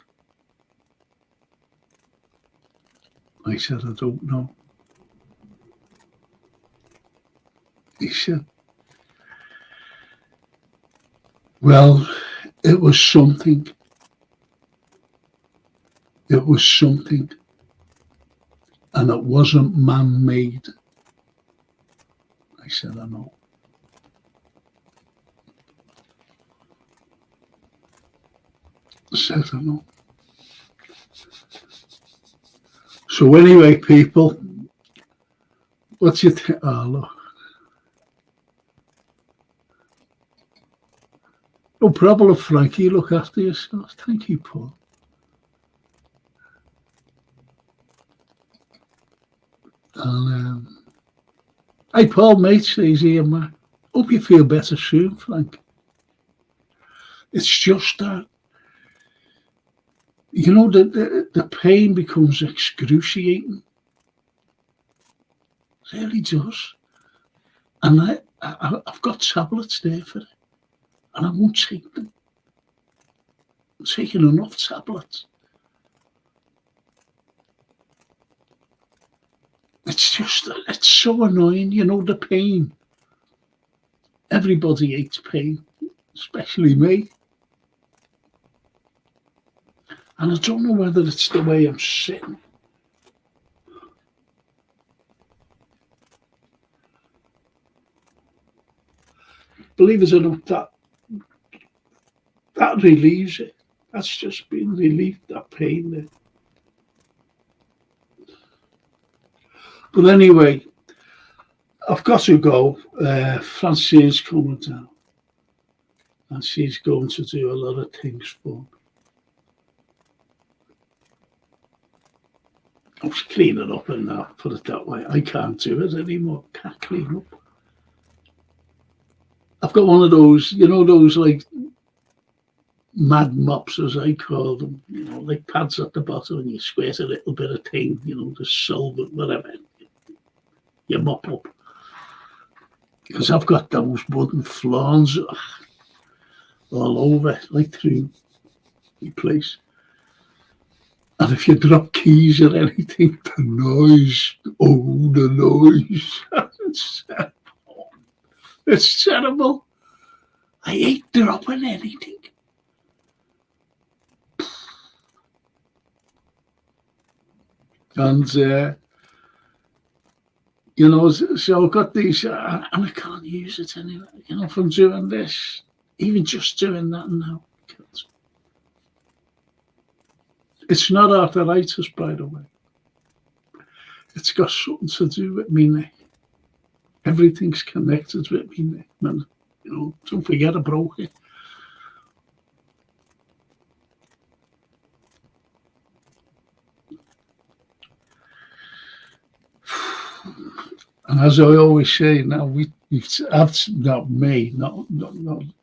I said, I don't know. He said, well, it was something. It was something. And it wasn't man-made. I said, I know. I said, I know. So anyway, people, what do you think? Oh, look. No problem, Frankie. Look after yourself. Thank you, Paul. And Hey, Paul, mate, says here, man. Hope you feel better soon, Frank. It's just that, you know, the pain becomes excruciating. It really does. And I've got tablets there for it, and I won't take them. I'm taking enough tablets. It's so annoying, you know, the pain. Everybody hates pain, especially me. And I don't know whether it's the way I'm sitting. Believe it or not, that relieves it. That's just been relieved, that pain there. But anyway, I've got to go. Francine's coming down, and she's going to do a lot of things for me. I was cleaning up and that, put it that way. I can't do it anymore. Can't clean up. I've got one of those, you know, those like mad mops, as I call them, you know, like pads at the bottom, and you squirt a little bit of thing, you know, the solvent, whatever. You mop up. Because I've got those wooden flans all over, like through the place. And if you drop keys or anything, the noise, the noise. It's terrible. It's terrible. I hate dropping anything. And, you know, so I've got these, and I can't use it anyway, you know, from doing this, even just doing that now. It's not arthritis, by the way. It's got something to do with me neck. Everything's connected with me neck, man. You know, don't forget I broke it. And as I always say, now I've not me, not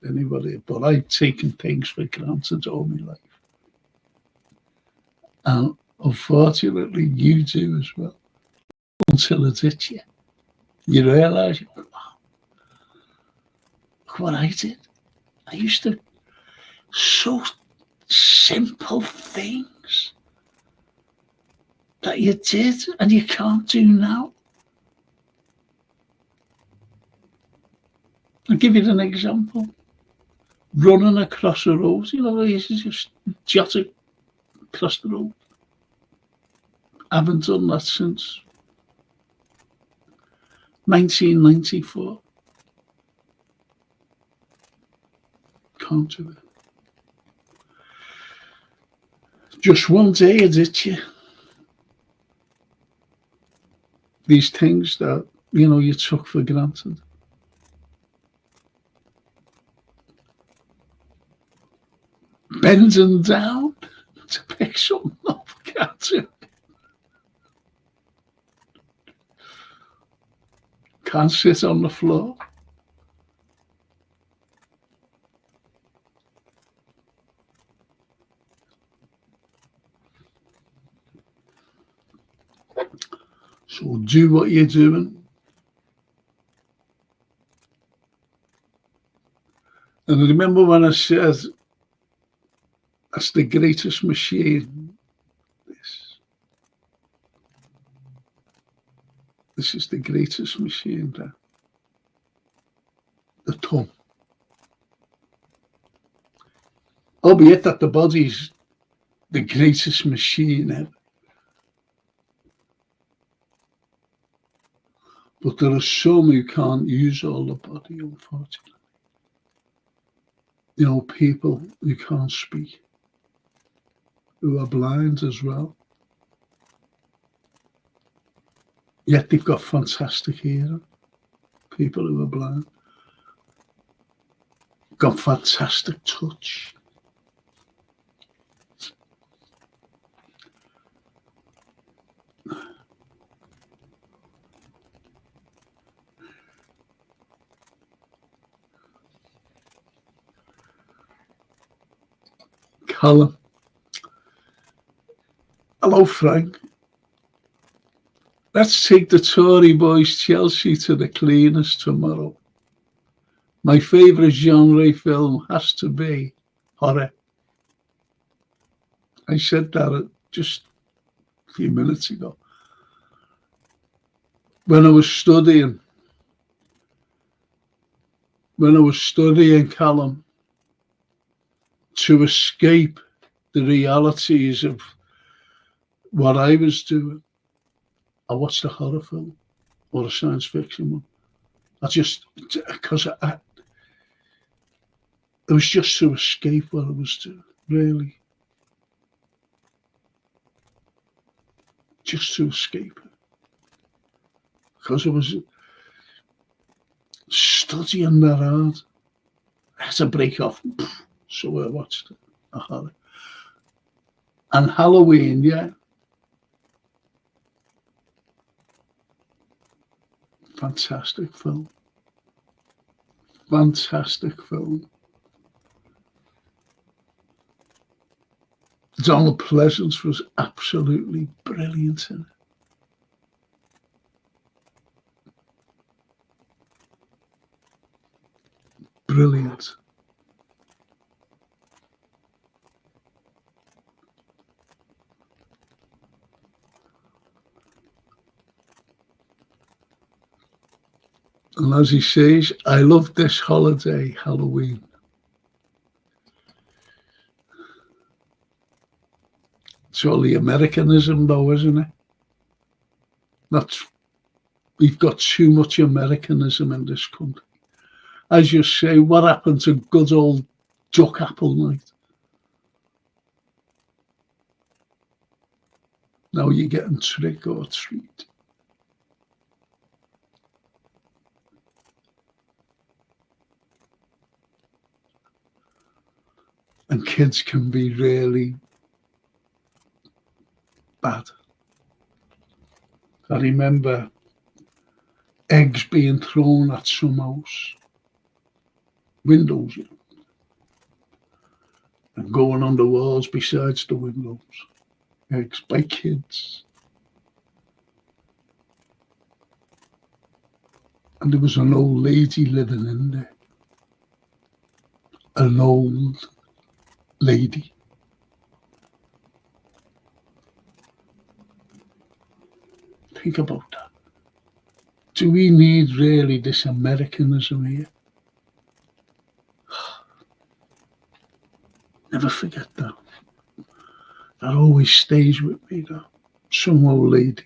anybody, but I've taken things for granted all my life. And unfortunately, you do as well. Until it hits you, you realise, wow, look what I did. I used to so simple things that you did and you can't do now. I'll give you an example. Running across the road, you know, I used to just jot across the road. I haven't done that since 1994. Can't do it. Just one day it hit you. These things that, you know, you took for granted. Bending down to pick something up, can't do it. Can't sit on the floor. So do what you're doing. And I remember when I said, that's the greatest machine. This is the greatest machine there. The tongue. Albeit that the body's the greatest machine ever. But there are some who can't use all the body, unfortunately. You know, people who can't speak, who are blind as well. Yet they've got fantastic hearing. People who are blind. Got fantastic touch. Hello. Hello, Frank. Let's take the Tory boys Chelsea to the cleaners tomorrow. My favourite genre film has to be horror. I said that just a few minutes ago. When I was studying, Callum, to escape the realities of what I was doing, I watched a horror film or a science fiction one. Because it was just to escape what I was doing, really. Just to escape it. Because I was studying that hard. I had to break off. So I watched it, a horror. And Halloween, yeah. Fantastic film. Fantastic film. Donald Pleasance was absolutely brilliant in it. Brilliant. And as he says, I love this holiday, Halloween. It's all the Americanism though, isn't it? We've got too much Americanism in this country. As you say, what happened to good old duck apple night? Now you're getting trick or treat. And kids can be really bad. I remember eggs being thrown at some house windows, and going on the walls besides the windows. Eggs by kids. And there was an old lady living in there. An old lady. Think about that. Do we need really this Americanism here? Never forget that. That always stays with me, though. Some old lady.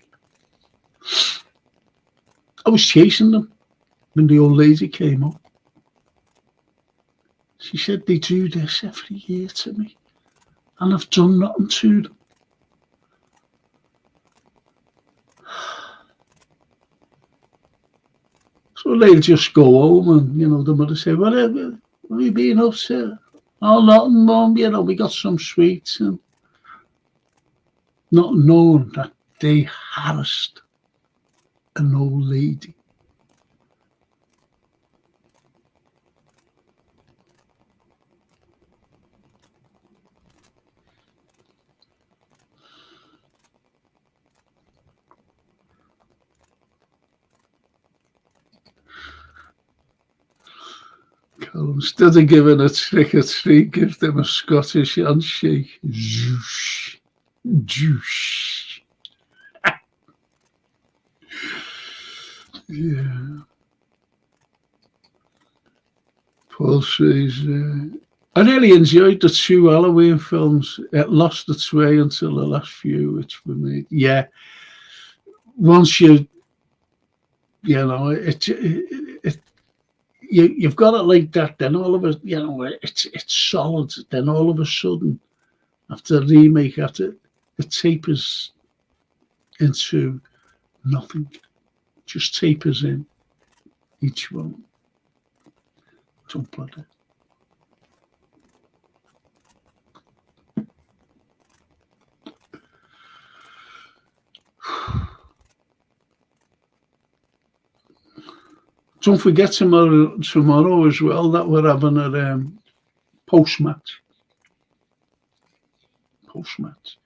I was chasing them when the old lady came up. She said they do this every year to me, and I've done nothing to them. So they'll just go home and, the mother say, what have you been up to? Oh, nothing, Mum, we got some sweets. And not knowing that they harassed an old lady. Instead of giving a trick or treat, give them a Scottish handshake. Zoosh. Juice. Yeah. Paul says, I really enjoyed the two Halloween films. It lost its way until the last few, which for me, yeah. Once you've got it like that, then all of it, it's solid. Then all of a sudden, after the remake, it tapers into nothing. Just tapers in each one. Don't bother. Don't forget tomorrow as well that we're having a post-match. Post-match.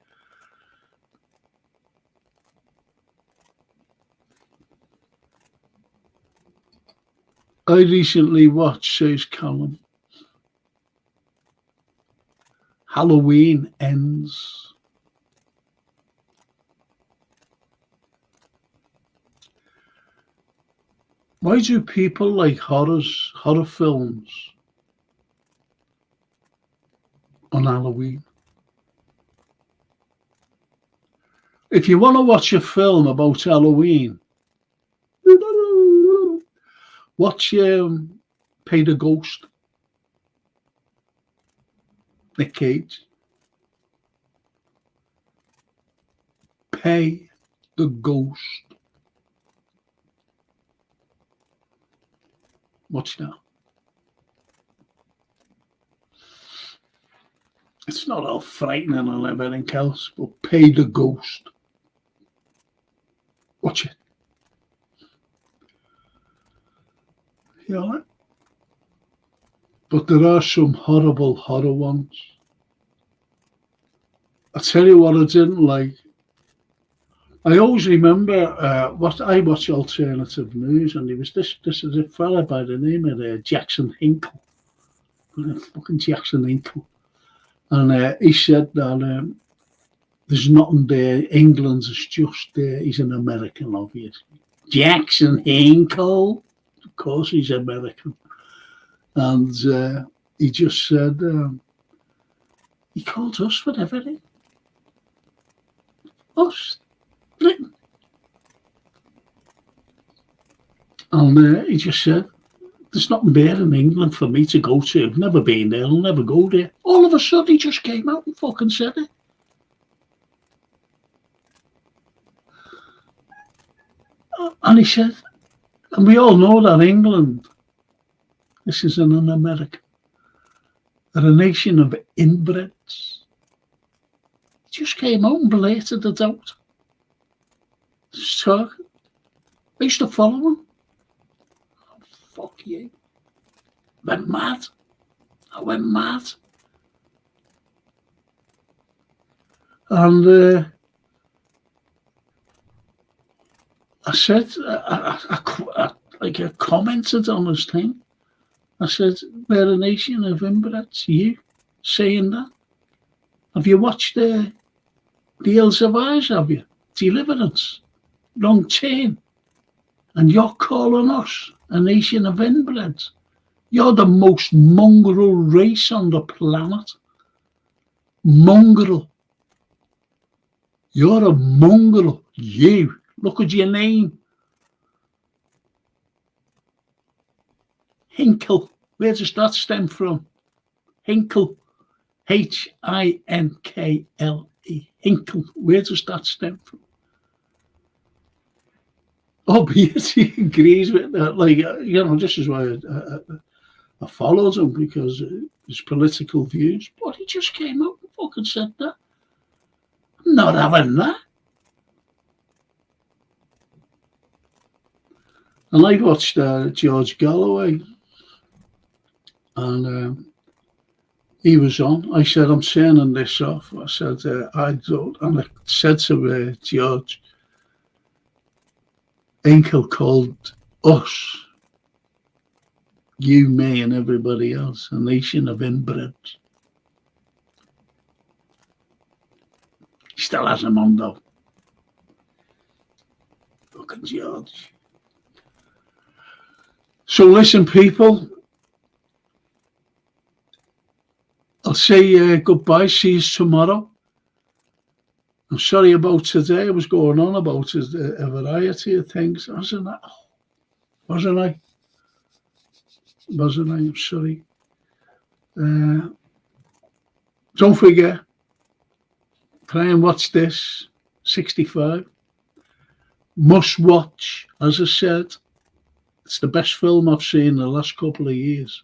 I recently watched, says Callum, Halloween Ends. Why do people like horror films on Halloween? If you want to watch a film about Halloween, watch Pay the Ghost, Nick Cage. Pay the Ghost. Watch that. It's not all frightening and everything else, but Pay the Ghost. Watch it. You know that? But there are some horrible horror ones. I tell you what I didn't like. I always remember what I watch alternative news, and there was this is a fella by the name of Jackson Hinkle. Fucking Jackson Hinkle. And he said that there's nothing there. England's is just there. He's an American, obviously. Jackson Hinkle. Of course he's American. And he just said, he called us for everything. Us. Britain. And he just said, there's nothing there in England for me to go to. I've never been there. I'll never go there. All of a sudden, he just came out and fucking said it. And he said, and we all know that England, this is an American, they're a nation of inbreds. He just came out and blurted it out. So, I used to follow him. Oh, fuck you. Went mad. I went mad. And I said, I commented on his thing. I said, we're a nation of inbreds. You saying that? Have you watched the Hills of Eyes, have you? Deliverance. Long chain. And you're calling us a nation of inbreds. You're the most mongrel race on the planet. Mongrel. You're a mongrel. You. Look at your name. Hinkle. Where does that stem from? Hinkle. Hinkle. Hinkle. Where does that stem from? Obviously, he agrees with that. Like, this is why I followed him, because of his political views. But he just came out and fucking said that. I'm not having that. And I watched George Galloway, and he was on. I said, I'm turning this off. I said, I don't. And I said to George, Hinkle called us, you, me, and everybody else, a nation of inbreds. He still has him on, though. Fucking George. So listen, people. I'll say goodbye. See you tomorrow. I'm sorry about today. I was going on about a variety of things, wasn't I? Wasn't I? I'm sorry. Don't forget, try and watch this. 65. Must watch, as I said. It's the best film I've seen in the last couple of years.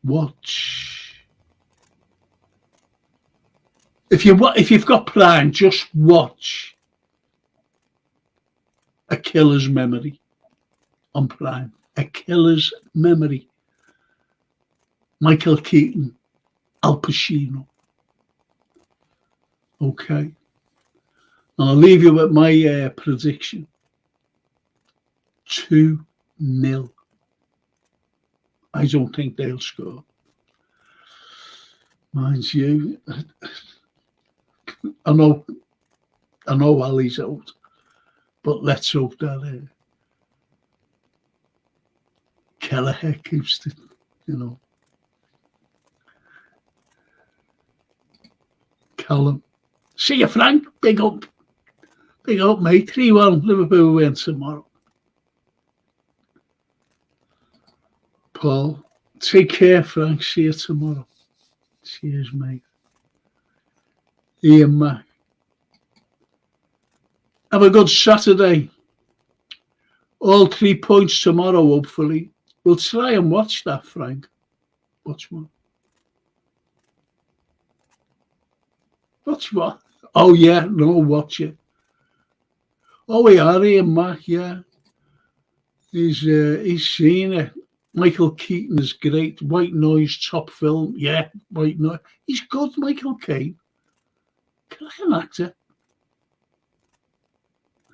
Watch. If you've got Prime, just watch A Killer's Memory on Prime. A Killer's Memory. Michael Keaton Al Pacino. Okay. I'll leave you with my prediction. 2-0. I don't think they'll score. Mind you, I know Ali's out, but let's hope that Kelleher keeps the, Callum. See you, Frank. Big up, mate. 3-1. Liverpool win tomorrow. Paul, take care, Frank. See you tomorrow. Cheers, mate. Ian Mac. Have a good Saturday. All 3 points tomorrow, hopefully. We'll try and watch that, Frank. Watch what? Watch what? Oh, yeah. No, watch it. Oh, we are Ian Mac, yeah. He's seen it. Michael Keaton is great. White Noise, top film. Yeah, White Noise. He's good, Michael Caine. An actor.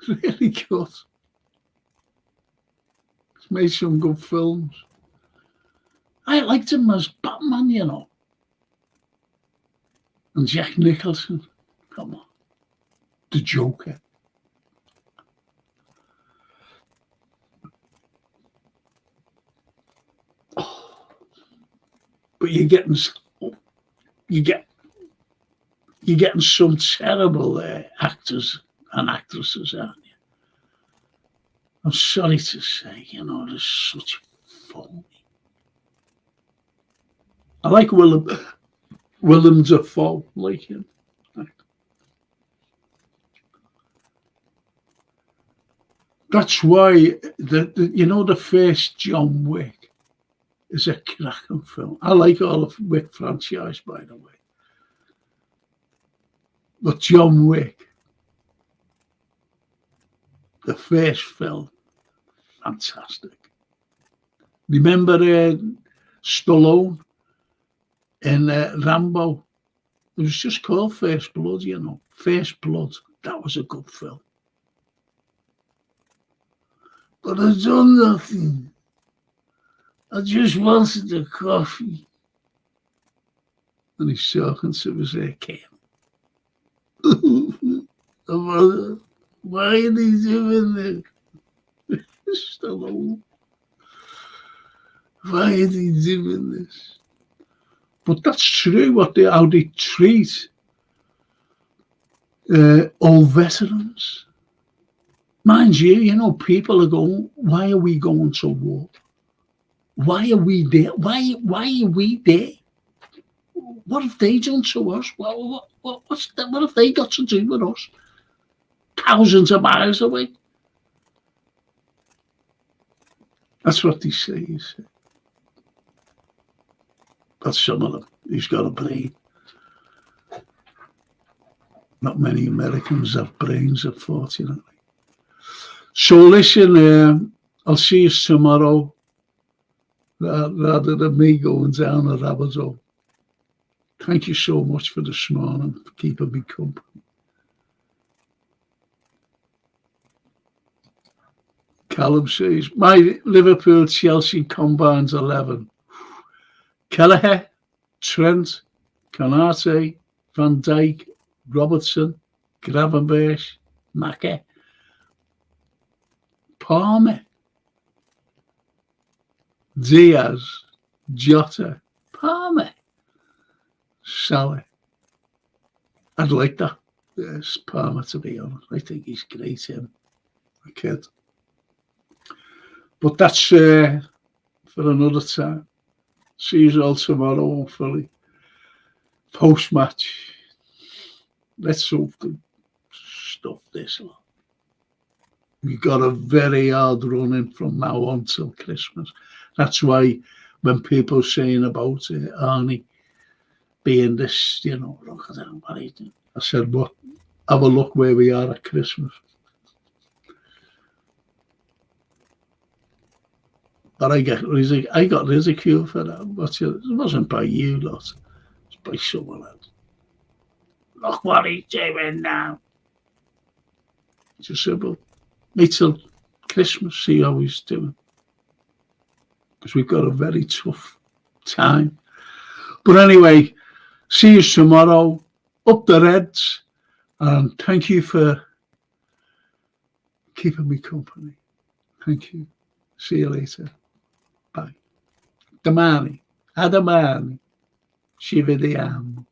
Really good. He's made some good films. I liked him as Batman, And Jack Nicholson. Come on. The Joker. But you're getting some terrible actors and actresses, aren't you? I'm sorry to say, there's such phony. I like Willem Dafoe, like him. That's why the first John Wick is a cracking film. I like all of Wick franchise, by the way. But John Wick, the first film, fantastic. Remember Stallone in Rambo? It was just called First Blood, First Blood. That was a good film. But I've done nothing. I just wanted the coffee. And he's talking to his kid. Why are they doing this? Stallone. Why are they doing this? But that's true, how they treat old veterans. Mind you, people are going, why are we going to war? Why are we there? Why are we there? What have they done to us? What have they got to do with us? Thousands of miles away. That's what they say, you see. That's some of them. He's got a brain. Not many Americans have brains, unfortunately. So listen, I'll see you tomorrow, rather than me going down a rabbit hole. Thank you so much for this morning, for keeping me company. Callum says, my Liverpool-Chelsea combines 11. Kelleher, Trent, Konate, Van Dijk, Robertson, Gravenberch, Maka, Palmer, Diaz, Jota, Palmer, Salah. I'd like that. Yes, Palmer, to be honest. I think he's great, him. A kid. But that's for another time. See you all tomorrow, hopefully. Post-match. Let's hope to stuff this lot. We got a very hard running from now on till Christmas. That's why when people saying about Arnie being this, look at that, what he did. I said, what? Have a look where we are at Christmas. But I got ridicule for that. But it wasn't by you lot. It's by someone else. Look what he's doing now. Just said, well, wait till Christmas, see how he's doing. Because we've got a very tough time. But anyway, see you tomorrow. Up the Reds. And thank you for keeping me company. Thank you. See you later. Bye. Domani. A domani. Ci vediamo.